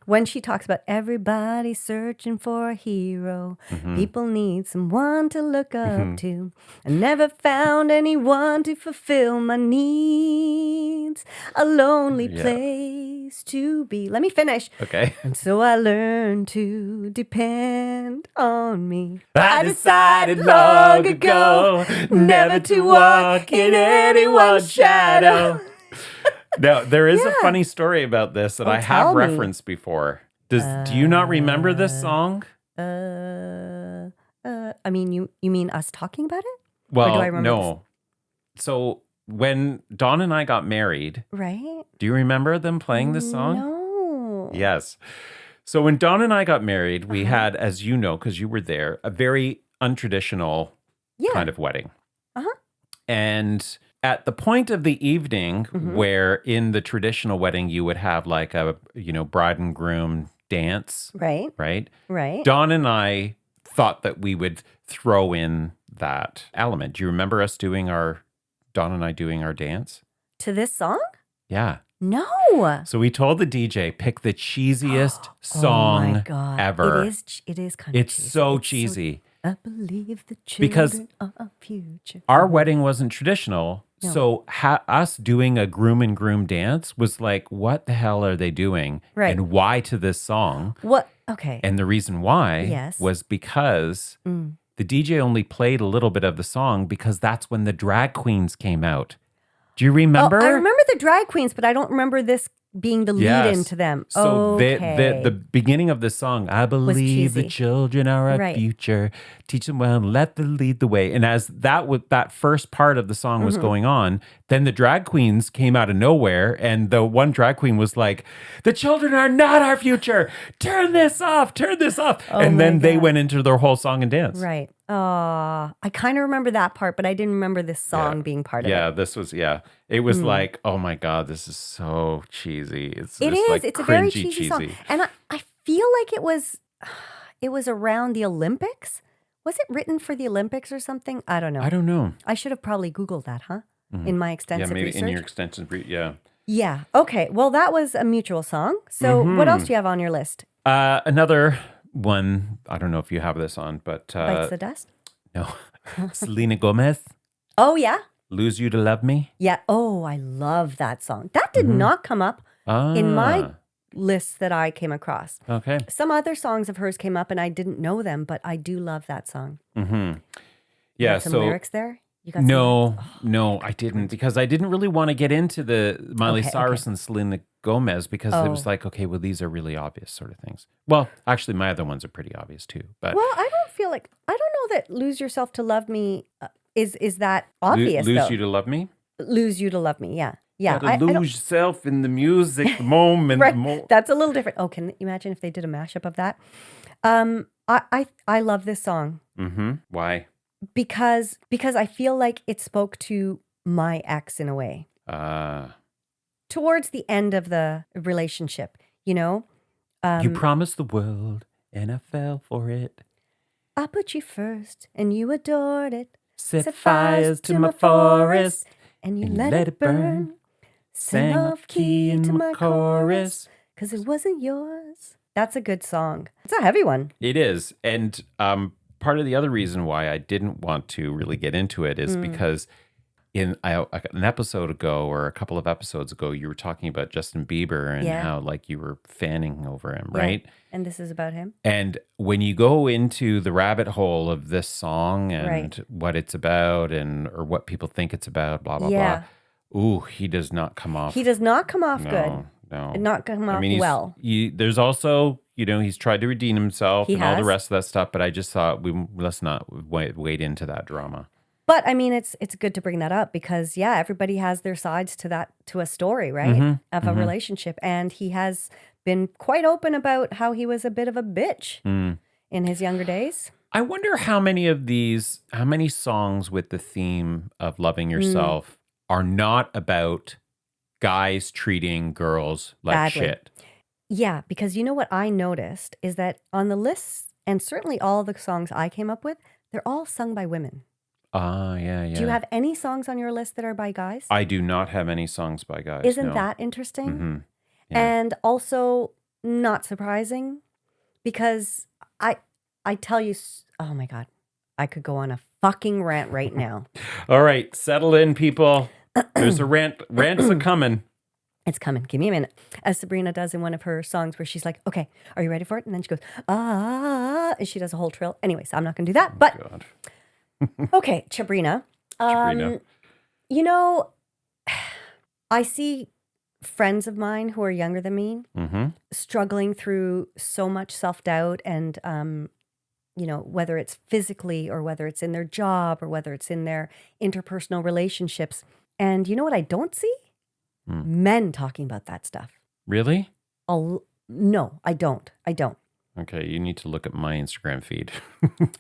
B: when she talks about everybody searching for a hero, people need someone to look up to. I never found anyone to fulfill my needs. A lonely place to be. Let me finish.
A: Okay.
B: And so I learned to depend on me.
A: I decided long ago never to walk in anyone's shadow. Now, there is a funny story about this that I have
B: tell me.
A: referenced before. Do you not remember this song?
B: I mean, you mean us talking about it?
A: Well,
B: do I remember
A: no. So when Dawn and I got married,
B: Right?
A: do you remember them playing this song?
B: No.
A: Yes. So when Dawn and I got married, we had, as you know, because you were there, a very untraditional kind of wedding. And at the point of the evening where in the traditional wedding you would have like a, bride and groom dance,
B: Right?
A: right?
B: Right.
A: Dawn and I thought that we would throw in that element. Do you remember us Dawn and I doing our dance?
B: To this song?
A: Yeah.
B: No.
A: So we told the DJ, pick the cheesiest
B: Oh
A: song
B: my God.
A: ever.
B: It is kind of
A: It's so cheesy.
B: I believe the
A: Because
B: children are our future.
A: Our wedding wasn't traditional.
B: No.
A: So us doing a groom and groom dance was like, what the hell are they doing?
B: Right.
A: And why to this song?
B: What? Okay.
A: And the reason why was because the DJ only played a little bit of the song because that's when the drag queens came out. Do you remember?
B: Oh, I remember the drag queens, but I don't remember this being the lead into them.
A: So
B: okay.
A: the beginning of the song, I believe the
B: cheesy.
A: children are our future. Teach them well and let them lead the way. And as that first part of the song was going on, then the drag queens came out of nowhere. And the one drag queen was like, the children are not our future. Turn this off. Turn this off. And then they went into their whole song and dance.
B: Right. I kind of remember that part, but I didn't remember this song being part of it.
A: Yeah, this was, It was like, oh my God, this is so cheesy. It's
B: It
A: just
B: is.
A: like
B: It's a very
A: cringy
B: cheesy song. And I feel like it was around the Olympics. Was it written for the Olympics or something? I don't know.
A: I don't know.
B: I should have probably Googled that, huh? In my extensive
A: maybe
B: research.
A: in your extensive,
B: Yeah. Okay. Well, that was a mutual song. So what else do you have on your list?
A: Another one, I don't know if you have this on, but
B: Bites the Dust?
A: no. Selena Gomez,
B: Oh, yeah.
A: Lose You to Love Me.
B: Yeah. Oh, I love that song. That did not come up in my lists that I came across.
A: Okay.
B: Some other songs of hers came up and I didn't know them, but I do love that song.
A: Mm-hmm.
B: You
A: Yeah.
B: got some
A: so
B: lyrics there? You got some
A: No,
B: lines? Oh,
A: no, I didn't because I didn't really want to get into the Miley
B: okay,
A: Cyrus
B: okay.
A: and Selena Gomez because it was
B: Oh.
A: like, okay, well, these are really obvious sort of things. Well, actually, my other ones are pretty obvious too. But
B: Well, I don't feel like I don't know that "Lose Yourself to Love Me" is that obvious
A: Lose You
B: though.
A: to Love Me?
B: "Lose You to Love Me," yeah, yeah.
A: Gotta
B: I don't.
A: lose yourself in the music, the moment, the
B: Right,
A: more.
B: that's a little different. Oh, can you imagine if they did a mashup of that? I love this song
A: Mm-hmm. Why?
B: because I feel like it spoke to my ex in a way towards the end of the relationship. You know,
A: You promised the world and I fell for it.
B: I put you first and you adored it.
A: Set fires to my forest
B: and you
A: and
B: let it burn. Sing
A: Sang
B: off key to my chorus because it wasn't yours. That's a good song. It's a heavy one.
A: It is. And part of the other reason why I didn't want to really get into it is because an episode ago or a couple of episodes ago, you were talking about Justin Bieber and
B: Yeah.
A: how like you were fanning over him,
B: Yeah.
A: right?
B: And this is about him.
A: And when you go into the rabbit hole of this song and
B: Right.
A: what it's about or what people think it's about, blah, blah,
B: Yeah.
A: blah. Ooh, he does not come off.
B: He does not come off good.
A: No.
B: Not come off
A: he's,
B: well.
A: There's also, he's tried to redeem himself
B: He
A: and all the
B: has.
A: rest of that stuff, but I just thought let's not wade into that drama.
B: But I mean, it's good to bring that up because everybody has their sides to a story, right? Of a relationship, and he has been quite open about how he was a bit of a bitch in his younger days.
A: I wonder how many songs with the theme of loving yourself are not about guys treating girls like
B: Badly.
A: shit.
B: Yeah, because you know what I noticed is that on the lists, and certainly all the songs I came up with, they're all sung by women.
A: Yeah.
B: Do you have any songs on your list that are by guys?
A: I do not have any songs by guys.
B: Isn't
A: no.
B: that interesting?
A: Mm-hmm. Yeah.
B: And also not surprising because I tell you, oh my God, I could go on a fucking rant right now.
A: All right, settle in, people. There's a rant. Rants are coming.
B: It's coming. Give me a minute. As Sabrina does in one of her songs where she's like, okay, are you ready for it? And then she goes, and she does a whole trill. Anyways, I'm not going to do that. But
A: God.
B: okay, Sabrina.
A: Sabrina.
B: I see friends of mine who are younger than me struggling through so much self-doubt and, whether it's physically or whether it's in their job or whether it's in their interpersonal relationships. And you know what I don't see? Men talking about that stuff.
A: Really?
B: No, I don't.
A: Okay, you need to look at my Instagram feed.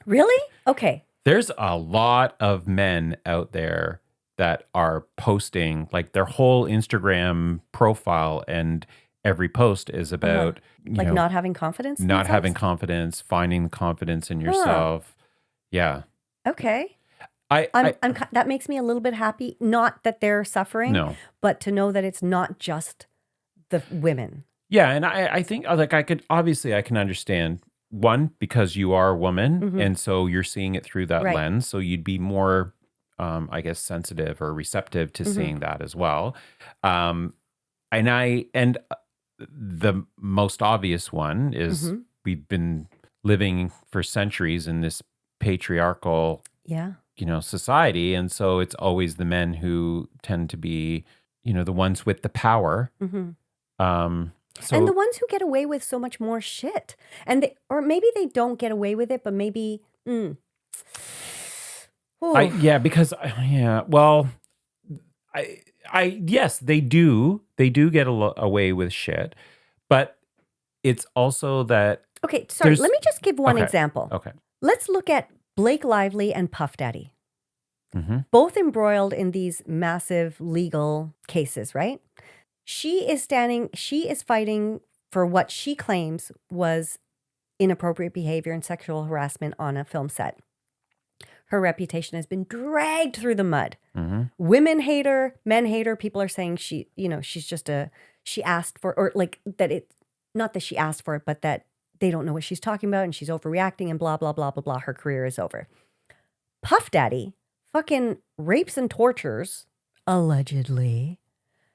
B: Really? Okay.
A: There's a lot of men out there that are posting, like their whole Instagram profile and every post is about
B: not having confidence?
A: not having confidence, finding confidence in yourself. Yeah.
B: Okay.
A: I'm
B: that makes me a little bit happy. Not that they're suffering,
A: No.
B: but to know that it's not just the women.
A: Yeah, and I think like I can understand one because you are a woman and so you're seeing it through that
B: Right.
A: lens, so you'd be more I guess sensitive or receptive to seeing that as well. And the most obvious one is we've been living for centuries in this patriarchal society, and so it's always the men who tend to be the ones with the power.
B: And the ones who get away with so much more shit. And or maybe they don't get away with it, but maybe
A: yes, they do get away with shit, but it's also that
B: okay, sorry, let me just give one example.
A: Okay.
B: Let's look at Blake Lively and Puff Daddy. Both embroiled in these massive legal cases, right? She is fighting for what she claims was inappropriate behavior and sexual harassment on a film set. Her reputation has been dragged through the mud. Women hate her, men hate her. People are saying she's just she asked for, or like that it, not that she asked for it, but that they don't know what she's talking about and she's overreacting and blah, blah, blah, blah, blah. Her career is over. Puff Daddy fucking rapes and tortures, allegedly,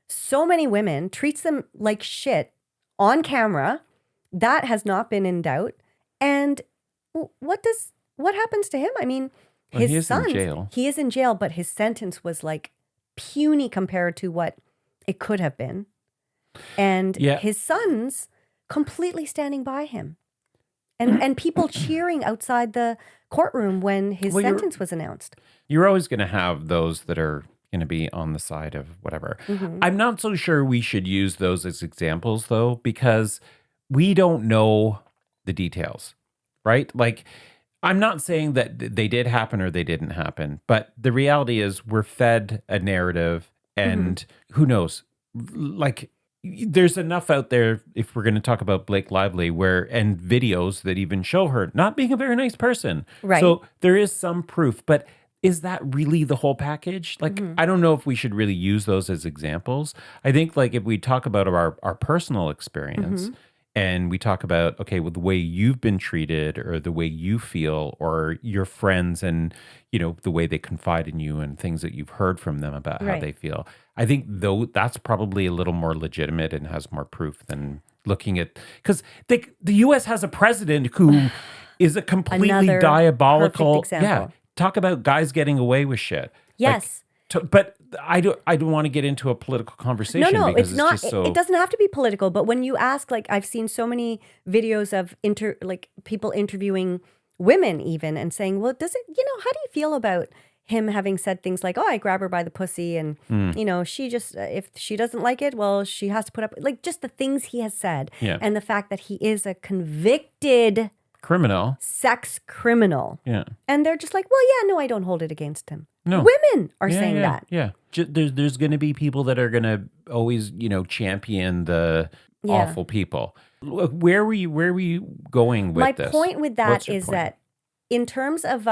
B: so many women, treats them like shit on camera. That has not been in doubt. And what happens to him? I mean,
A: Well, he
B: His
A: is in
B: son's,
A: jail.
B: he is in jail, but his sentence was like puny compared to what it could have been. And
A: Yeah.
B: his son's completely standing by him. And people cheering outside the courtroom when his
A: Well,
B: sentence was announced.
A: You're always going to have those that are going to be on the side of whatever. I'm not so sure we should use those as examples, though, because we don't know the details, right? Like, I'm not saying that they did happen or they didn't happen, but the reality is we're fed a narrative, and who knows? Like, there's enough out there, if we're going to talk about Blake Lively, and videos that even show her not being a very nice person.
B: Right.
A: So there is some proof, but is that really the whole package? Like, I don't know if we should really use those as examples. I think, like, if we talk about our personal experience, and we talk about, okay, well, the way you've been treated or the way you feel or your friends and, the way they confide in you and things that you've heard from them about how
B: Right.
A: they feel. I think, though, that's probably a little more legitimate and has more proof than looking at, because the U.S. has a president who is a completely
B: Another
A: diabolical.
B: perfect example.
A: Yeah. Talk about guys getting away with shit.
B: Yes.
A: But I don't want to get into a political conversation.
B: No,
A: because
B: it's not.
A: Just so...
B: It doesn't have to be political. But when you ask, like, I've seen so many videos of people interviewing women even and saying, well, does it, how do you feel about him having said things like, oh, I grab her by the pussy and, she just, if she doesn't like it, well, she has to put up, like, just the things he has said.
A: Yeah.
B: And the fact that he is a convicted
A: criminal,
B: sex criminal.
A: Yeah.
B: And they're just like, well, yeah, no, I don't hold it against him.
A: No.
B: Women are saying that.
A: Yeah. There's going to be people that are going to always, champion the awful people. Look, where were you going with this?
B: My point with that is
A: point?
B: that in terms of,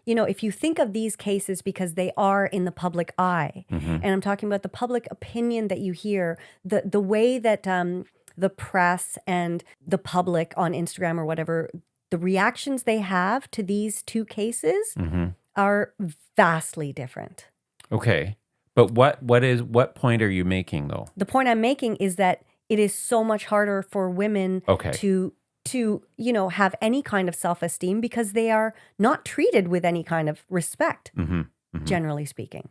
B: if you think of these cases because they are in the public eye, and I'm talking about the public opinion that you hear, the way that the press and the public on Instagram or whatever, the reactions they have to these two cases are vastly different.
A: Okay. But what point are you making, though?
B: The point I'm making is that it is so much harder for women to have any kind of self-esteem because they are not treated with any kind of respect, generally speaking.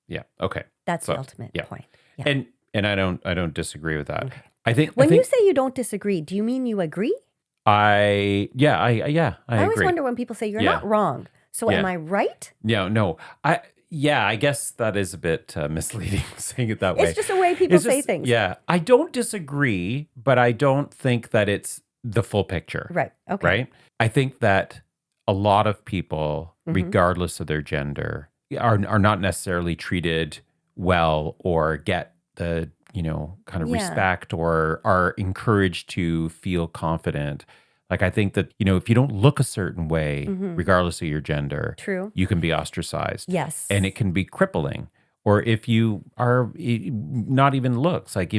A: Yeah. Okay.
B: That's the ultimate point.
A: Yeah. And I don't disagree with that.
B: Okay.
A: I think
B: you say you don't disagree, do you mean you agree?
A: I
B: always
A: agree.
B: wonder when people say you're not wrong. So am I right?
A: Yeah, no. I guess that is a bit misleading saying it that way.
B: It's just a way people say things.
A: Yeah. I don't disagree, but I don't think that it's the full picture.
B: Right. Okay.
A: Right? I think that a lot of people, regardless of their gender, are not necessarily treated well or get the, kind of respect or are encouraged to feel confident. Like, I think that, if you don't look a certain way, regardless of your gender,
B: True,
A: you can be ostracized.
B: Yes.
A: And it can be crippling. Or if you are not even looks, like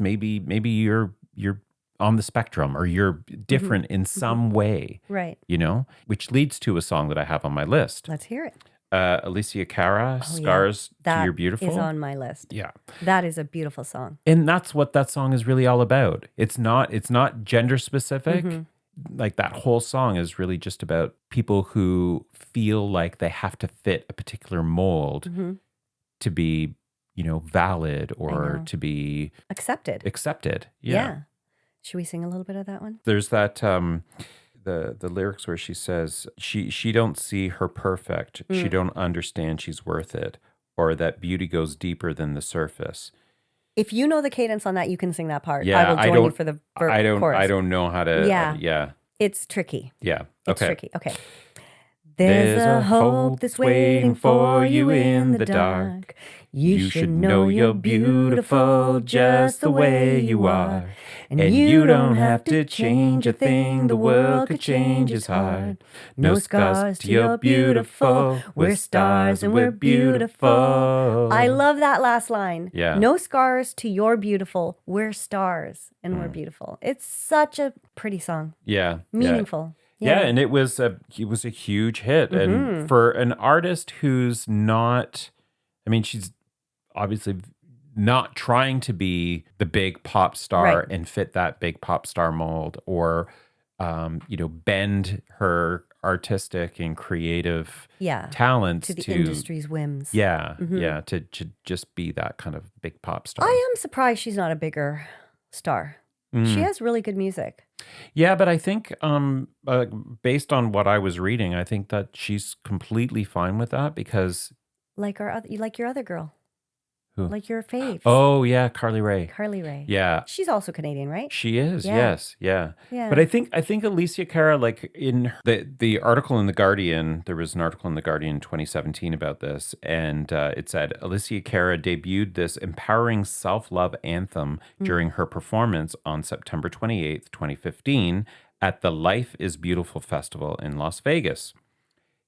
A: maybe you're on the spectrum or you're different in some way.
B: Right.
A: Which leads to a song that I have on my list.
B: Let's hear it.
A: Alicia Cara, Scars to Your Beautiful.
B: That is on my list.
A: Yeah.
B: That is a beautiful song.
A: And that's what that song is really all about. It's not gender specific. Like, that whole song is really just about people who feel like they have to fit a particular mold to be, valid or to be
B: accepted. Yeah. Should we sing a little bit of that one?
A: There's that the lyrics where she says she don't see her perfect. She don't understand she's worth it, or that beauty goes deeper than the surface.
B: If you know the cadence on that, you can sing that part.
A: Yeah,
B: I will join you for the chorus.
A: I don't know how to. Yeah.
B: It's tricky.
A: Yeah.
B: It's tricky. Okay. There's a hope that's waiting for you in the dark. You should know you're beautiful just the way you are. And you don't have to change a thing, the world could change its heart. No scars to your beautiful, we're stars and we're beautiful. I love that last line.
A: Yeah.
B: No scars to your beautiful, we're stars and we're beautiful. It's such a pretty song.
A: Yeah.
B: Meaningful.
A: Yeah, and it was a huge hit. And for an artist who's not, she's obviously not trying to be the big pop star and fit that big pop star mold or, bend her artistic and creative
B: Yeah.
A: talents
B: To the industry's whims.
A: to just be that kind of big pop star.
B: I am surprised she's not a bigger star. She has really good music.
A: Yeah, but I think based on what I was reading, I think that she's completely fine with that because
B: Like your other girl.
A: who?
B: Like your faves.
A: Oh yeah, Carly Rae.
B: Carly Rae.
A: Yeah,
B: She's also Canadian, right?
A: she is.
B: Yeah.
A: Yes, yeah.
B: Yeah.
A: But I think Alicia Cara, like in the article in the Guardian, there was an article in the Guardian in 2017 about this, and it said Alicia Cara debuted this empowering self-love anthem during her performance on September 28th, 2015, at the Life is Beautiful Festival in Las Vegas.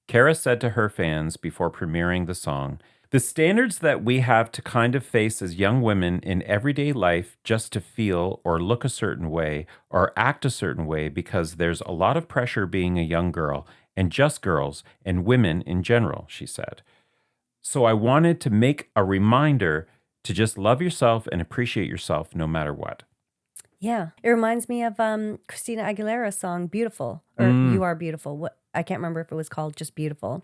A: Cara said to her fans before premiering the song, "The standards that we have to kind of face as young women in everyday life just to feel or look a certain way or act a certain way because there's a lot of pressure being a young girl and just girls and women in general," she said. "So I wanted to make a reminder to just love yourself and appreciate yourself no matter what."
B: Yeah. It reminds me of Christina Aguilera's song Beautiful, or You Are Beautiful. What I can't remember if it was called just Beautiful.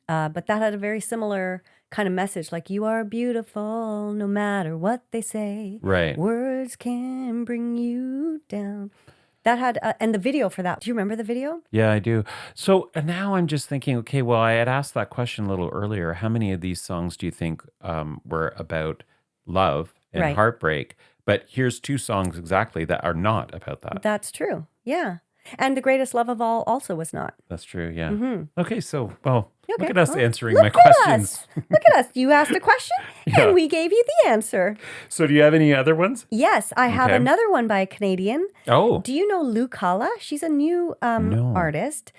B: But that had a very similar kind of message, like you are beautiful no matter what they say.
A: Right.
B: Words can bring you down. That had, and the video for that. Do you remember the video?
A: Yeah, I do. So now I'm just thinking, okay, well, I had asked that question a little earlier. How many of these songs do you think were about love and
B: Right.
A: heartbreak? But here's two songs exactly that are not about that.
B: That's true. Yeah. And The Greatest Love of All also was not.
A: That's true, yeah. Okay, so, well, look
B: Okay,
A: at us
B: well,
A: answering
B: look
A: my
B: at
A: questions.
B: us. Look at us. You asked a question
A: Yeah.
B: and we gave you the answer.
A: So do you have any other ones?
B: Yes, I have
A: Okay.
B: another one by a Canadian.
A: Oh,
B: Do you know Lou Kala? She's a new
A: No.
B: artist.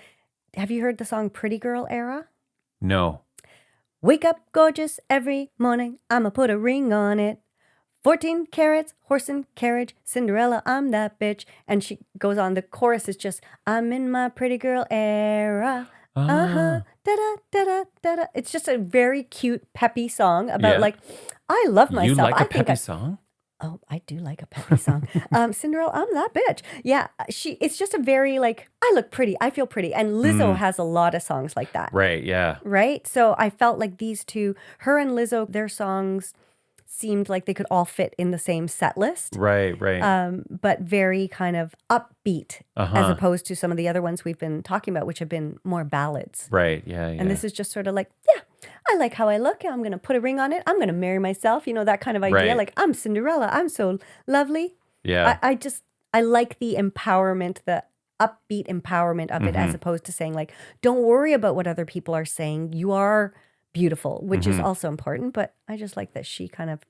B: Have you heard the song Pretty Girl Era?
A: no.
B: Wake up gorgeous every morning. I'ma put a ring on it. 14 carats, horse and carriage, Cinderella, I'm that bitch. And she goes on. The chorus is just, I'm in my pretty girl era. Uh-huh. Da-da, da-da, da-da. It's just a very cute, peppy song about
A: Yeah.
B: like, I love myself.
A: You like
B: I
A: a
B: think
A: peppy song?
B: Oh, I do like a peppy song. Cinderella, I'm that bitch. Yeah, it's just a very like, I look pretty, I feel pretty. And Lizzo has a lot of songs like that.
A: Right, yeah.
B: Right? So I felt like these two, her and Lizzo, their songs seemed like they could all fit in the same set list.
A: Right.
B: But very kind of upbeat as
A: Uh-huh.
B: opposed to some of the other ones we've been talking about, which have been more ballads.
A: Right, yeah.
B: And this is just sort of like, yeah, I like how I look. I'm going to put a ring on it. I'm going to marry myself. You know, that kind of idea.
A: Right.
B: Like, I'm Cinderella. I'm so lovely.
A: Yeah.
B: I like the empowerment, the upbeat empowerment of it, as opposed to saying like, don't worry about what other people are saying. You are beautiful, which is also important. But I just like that she kind of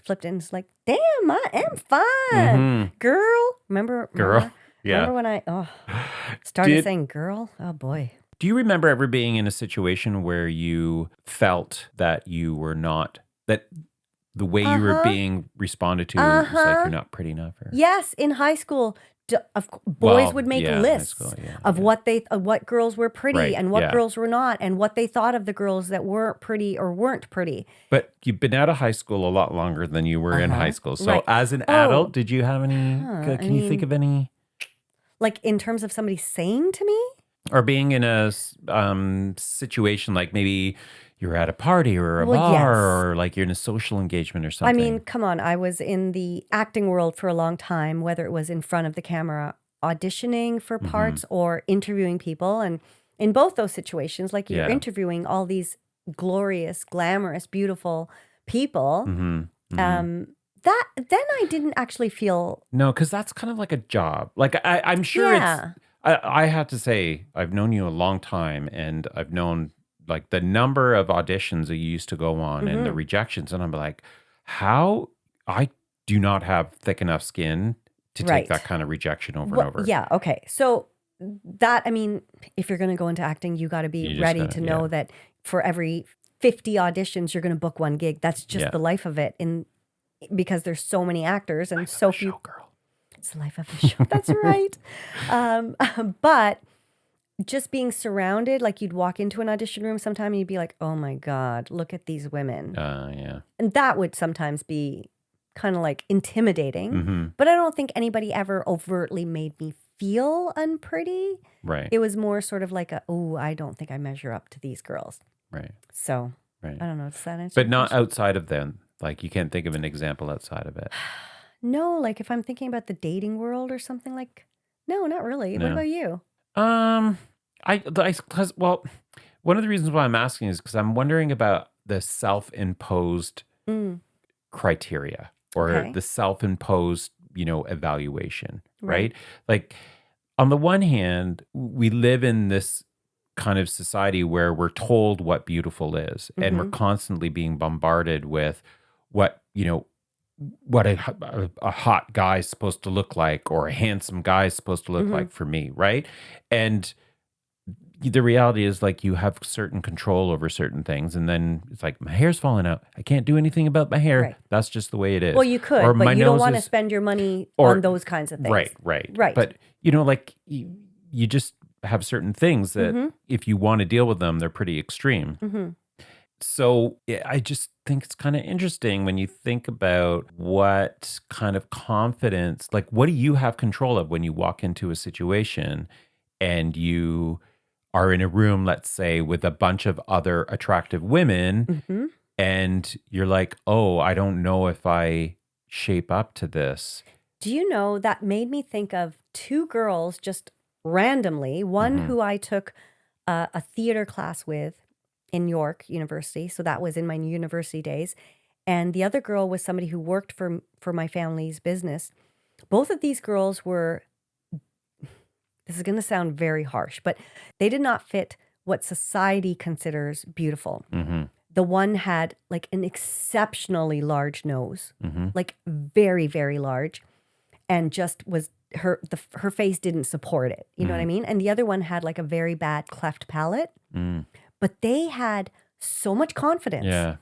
B: flipped in. It's like, damn, I am fine. Girl. Remember?
A: Yeah.
B: Remember when I started saying girl? Oh boy.
A: Do you remember ever being in a situation where you felt that you were not, that the way you were being responded to was like you're not pretty enough? Or?
B: Yes, in high school, boys would make
A: yeah,
B: lists
A: high school, yeah,
B: of what girls were pretty
A: Right,
B: and what
A: yeah.
B: girls were not, and what they thought of the girls that weren't pretty or weren't pretty.
A: But you've been out of high school a lot longer than you were in high school. So
B: Right.
A: as an
B: Oh.
A: adult, did you have any, can you think of any?
B: Like in terms of somebody saying to me,
A: Or being in a situation like maybe you're at a party or a
B: Well,
A: bar
B: yes.
A: or like you're in a social engagement or something.
B: I mean, come on, I was in the acting world for a long time, whether it was in front of the camera auditioning for parts or interviewing people. And in both those situations, like you're
A: Yeah.
B: interviewing all these glorious, glamorous, beautiful people. That then I didn't actually feel
A: No, because that's kind of like a job. Like I'm sure
B: Yeah.
A: I have to say, I've known you a long time and I've known like the number of auditions that you used to go on and the rejections. And I'm like, how I do not have thick enough skin to take
B: Right.
A: that kind of rejection over
B: Well,
A: and over.
B: yeah, okay. So that, I mean, if you're going to go into acting, you got to
A: You
B: be
A: just
B: ready
A: gotta-
B: to know
A: yeah.
B: that for every 50 auditions, you're going to book one gig. That's just
A: Yeah.
B: the life of it because there's so many actors and so few.
A: Showgirl.
B: It's the life of a show. That's right. But just being surrounded, like you'd walk into an audition room sometime and you'd be like, oh my God, look at these women.
A: Yeah.
B: And that would sometimes be kind of like intimidating.
A: Mm-hmm.
B: But I don't think anybody ever overtly made me feel unpretty.
A: Right.
B: It was more sort of like I don't think I measure up to these girls.
A: Right.
B: So
A: Right.
B: I don't know. Does that answer
A: But
B: your
A: not
B: question?
A: outside of them. Like you can't think of an example outside of it.
B: No, like if I'm thinking about the dating world or something like, no, not really. What
A: No.
B: about you?
A: Because one of the reasons why I'm asking is because I'm wondering about the self-imposed
B: Mm,
A: criteria or
B: okay.
A: the self-imposed, evaluation,
B: Right.
A: right? Like on the one hand, we live in this kind of society where we're told what beautiful is, and we're
B: Mm-hmm.
A: constantly being bombarded with what, what a hot guy's supposed to look like or a handsome guy's supposed to look
B: Mm-hmm.
A: like for me, right? And the reality is like you have certain control over certain things, and then it's like my hair's falling out. I can't do anything about my hair.
B: Right.
A: That's just the way it is.
B: Well, you
A: Or
B: could, but
A: my
B: you don't
A: nose
B: want to
A: is
B: spend your money
A: or
B: on those kinds of things.
A: right.
B: Right.
A: But like you just have certain things that
B: Mm-hmm.
A: if you want to deal with them, they're pretty extreme.
B: Mm-hmm.
A: So I just think it's kind of interesting when you think about what kind of confidence, like what do you have control of when you walk into a situation and you are in a room, let's say, with a bunch of other attractive women,
B: Mm-hmm.
A: and you're like, oh, I don't know if I shape up to this.
B: Do you know that made me think of two girls just randomly, one
A: Mhm.
B: who I took a theater class with in York University. So that was in my university days. And the other girl was somebody who worked for my family's business. Both of these girls were, this is going to sound very harsh, but they did not fit what society considers beautiful.
A: Mm-hmm.
B: The one had like an exceptionally large nose,
A: Mm-hmm.
B: like very, very large, and just was her face didn't support it. You know what I mean? And the other one had like a very bad cleft palate,
A: Mm.
B: but they had so much confidence,
A: Yeah.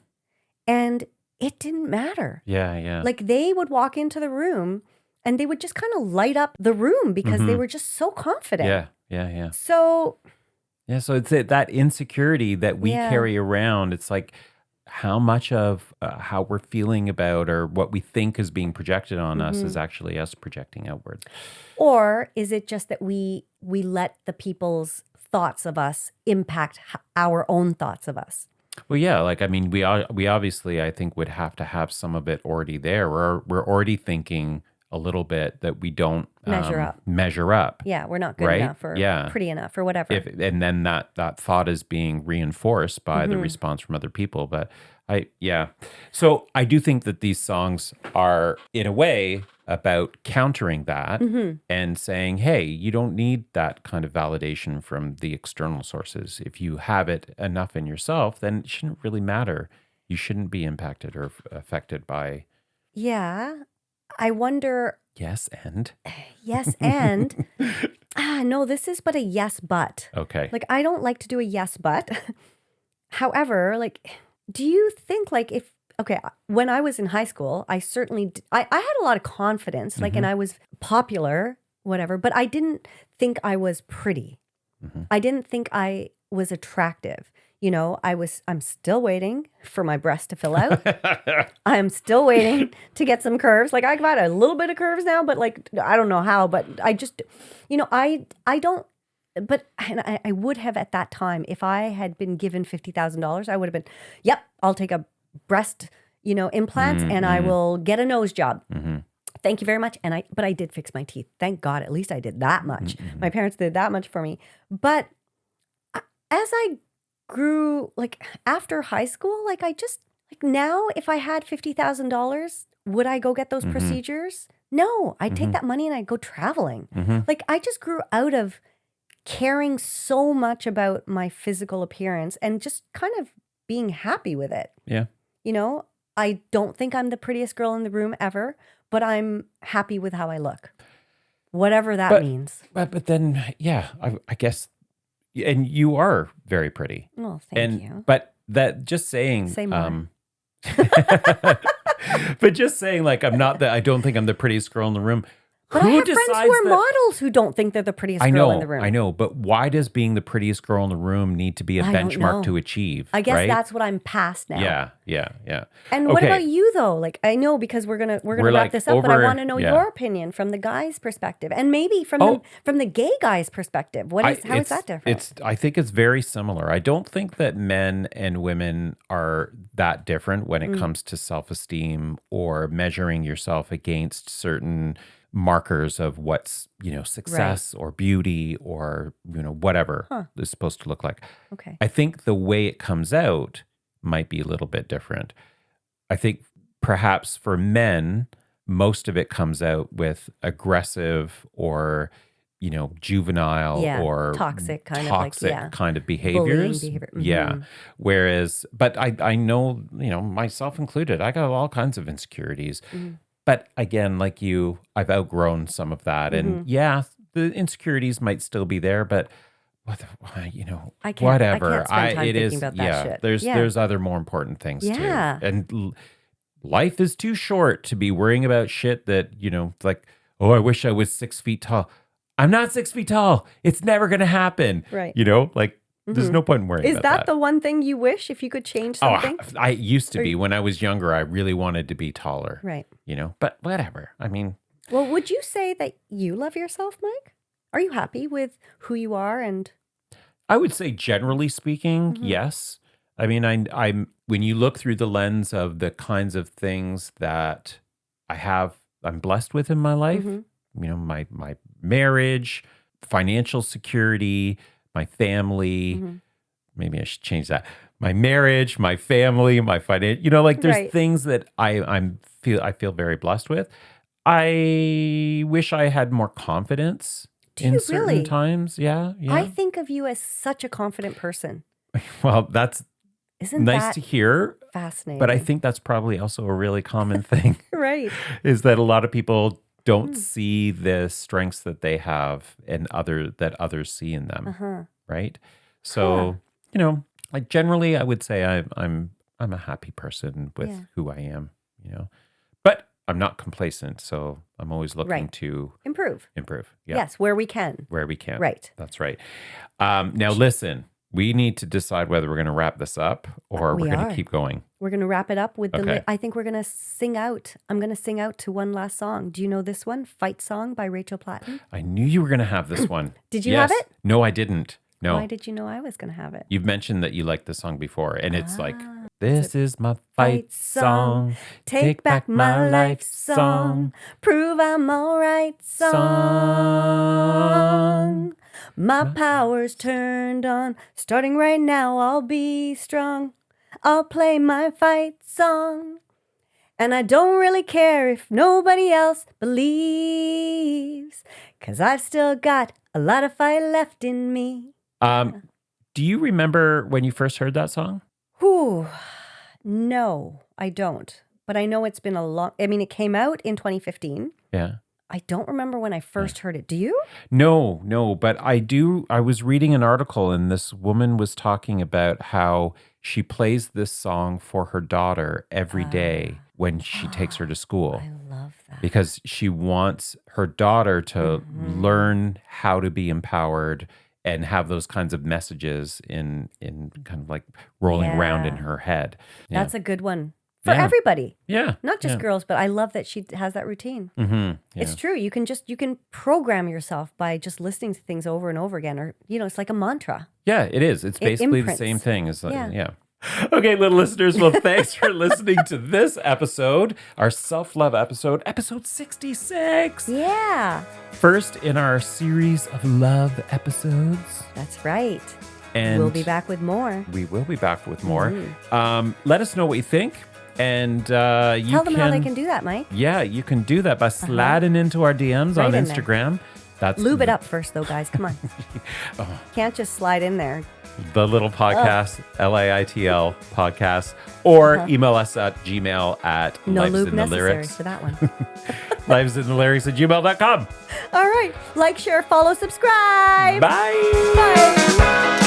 B: and it didn't matter.
A: Yeah.
B: Like they would walk into the room and they would just kind of light up the room because they were just so confident.
A: Yeah.
B: So
A: Yeah. So it's that insecurity that we
B: Yeah.
A: carry around. It's like how much of how we're feeling about or what we think is being projected on us is actually us projecting outwards.
B: Or is it just that we let the people's thoughts of us impact our own thoughts of us?
A: Well, yeah, like I mean, we obviously I think would have to have some of it already there. We're already thinking a little bit that we don't measure up.
B: Yeah, we're not good
A: Right?
B: enough or
A: Yeah.
B: pretty enough or whatever.
A: And then that thought is being reinforced by the response from other people. But so I do think that these songs are in a way about countering that and saying, hey, you don't need that kind of validation from the external sources. If you have it enough in yourself, then it shouldn't really matter. You shouldn't be impacted or affected by
B: Yeah. I wonder,
A: yes and
B: yes, and no, this is but a yes, but.
A: okay.
B: Like, I don't like to do a yes, but. However, like, do you think, like, when I was in high school, I certainly, I had a lot of confidence, like, and I was popular, whatever, but I didn't think I was pretty. I didn't think I was attractive. You know, I'm still waiting for my breast to fill out. I'm still waiting to get some curves. Like I've got a little bit of curves now, but like, I don't know how, but I just, I don't, but and I would have at that time, if I had been given $50,000, I would have been, yep, I'll take a breast, implants and I will get a nose job. Thank you very much. But I did fix my teeth. Thank God. At least I did that much. My parents did that much for me. But as I grew, like after high school, like I just, like now, if I had $50,000, would I go get those procedures? No, I'd take that money and I'd go traveling. Like I just grew out of caring so much about my physical appearance and just kind of being happy with it.
A: Yeah.
B: I don't think I'm the prettiest girl in the room ever, but I'm happy with how I look. Whatever that means.
A: But then, yeah, I guess, and you are very pretty.
B: Well, thank you.
A: But that just saying,
B: Say more.
A: but just saying like, I don't think I'm the prettiest girl in the room.
B: But I
A: Who
B: have friends who
A: decides
B: are
A: that?
B: models who don't think they're the prettiest girl in the room.
A: I know, but why does being the prettiest girl in the room need to be a
B: I don't
A: benchmark
B: know.
A: to achieve?
B: I guess
A: right?
B: that's what I'm past now.
A: Yeah.
B: And what about you though? Like I know because we're gonna wrap
A: like
B: this up, but I
A: over-
B: want to know
A: yeah.
B: your opinion from the guy's perspective, and maybe from the gay guy's perspective. How is that different?
A: I think it's very similar. I don't think that men and women are that different when it comes to self-esteem or measuring yourself against certain markers of what's, success or beauty or, whatever is supposed to look like.
B: Okay.
A: I think the way it comes out might be a little bit different. I think perhaps for men, most of it comes out with aggressive or, juvenile or
B: toxic kind
A: of behaviors.
B: Bullying behavior.
A: Yeah. Whereas, but I know, myself included, I got all kinds of insecurities. But again, like you, I've outgrown some of that. And the insecurities might still be there, but whatever.
B: I can't spend time thinking about that shit.
A: There's other more important things too.
B: And
A: life is too short to be worrying about shit that, like, oh, I wish I was 6 feet tall. I'm not 6 feet tall. It's never going to happen.
B: Right.
A: There's no point in worrying about that.
B: Is that the one thing you wish if you could change something?
A: Oh, I used to be. When I was younger, I really wanted to be taller.
B: Right.
A: But whatever. I mean.
B: Well, would you say that you love yourself, Mike? Are you happy with who you are? And
A: I would say, generally speaking, yes. I mean, I'm when you look through the lens of the kinds of things that I'm blessed with in my life, my marriage, financial security, my family, maybe I should change that. My marriage, my family, my financial, there's things that I feel very blessed with. I wish I had more confidence in certain times. Yeah.
B: I think of you as such a confident person.
A: Well, that's nice to hear.
B: Fascinating.
A: But I think that's probably also a really common thing.
B: Right.
A: Is that a lot of people don't see the strengths that they have and that others see in them. Right. So, like generally I would say I'm a happy person with who I am, but I'm not complacent. So I'm always looking to
B: improve.
A: Yeah.
B: Yes. Where we can.
A: Right. That's right. Now listen, we need to decide whether we're going to wrap this up or we're going to keep going.
B: We're going to wrap it up with I think we're going to sing out. I'm going to sing out to one last song. Do you know this one? Fight Song by Rachel Platten.
A: I knew you were going to have this one.
B: Did you have it?
A: No, I didn't. No.
B: Why did you know I was going to have it?
A: You've mentioned that you liked this song before, and it's like, this is my fight song. Take back my life song.
B: Prove I'm all right song. My power's turned on. Starting right now, I'll be strong. I'll play my fight song. And I don't really care if nobody else believes, 'cause I've still got a lot of fight left in me.
A: Do you remember when you first heard that song?
B: No, I don't. But I know it's been it came out in 2015.
A: Yeah.
B: I don't remember when I first heard it. Do you?
A: No, but I do. I was reading an article and this woman was talking about how she plays this song for her daughter every day when she takes her to school.
B: I love that.
A: Because she wants her daughter to learn how to be empowered and have those kinds of messages in kind of like rolling around in her head. Yeah.
B: That's a good one. For everybody.
A: Yeah.
B: Not just girls, but I love that she has that routine.
A: Yeah.
B: It's true. You can program yourself by just listening to things over and over again. Or, it's like a mantra.
A: Yeah, it is. It's basically the same thing. Yeah. Okay, little listeners. Well, thanks for listening to this episode, our self-love episode 66.
B: Yeah.
A: First in our series of love episodes.
B: That's right.
A: And
B: we'll be back with more.
A: We will be back with more. Let us know what you think. And
B: tell them how they can do that, Mike.
A: Yeah, you can do that by sliding into our DMs on Instagram. That's
B: lube it up first, though, guys. Come on. Can't just slide in there.
A: The little podcast, LIITL podcast, or email us at gmail at
B: no
A: Lives
B: lube
A: in the
B: necessary
A: Lyrics.
B: for that one.
A: livesinthelyrics@gmail.com.
B: All right. Like, share, follow, subscribe.
A: Bye.
B: Bye.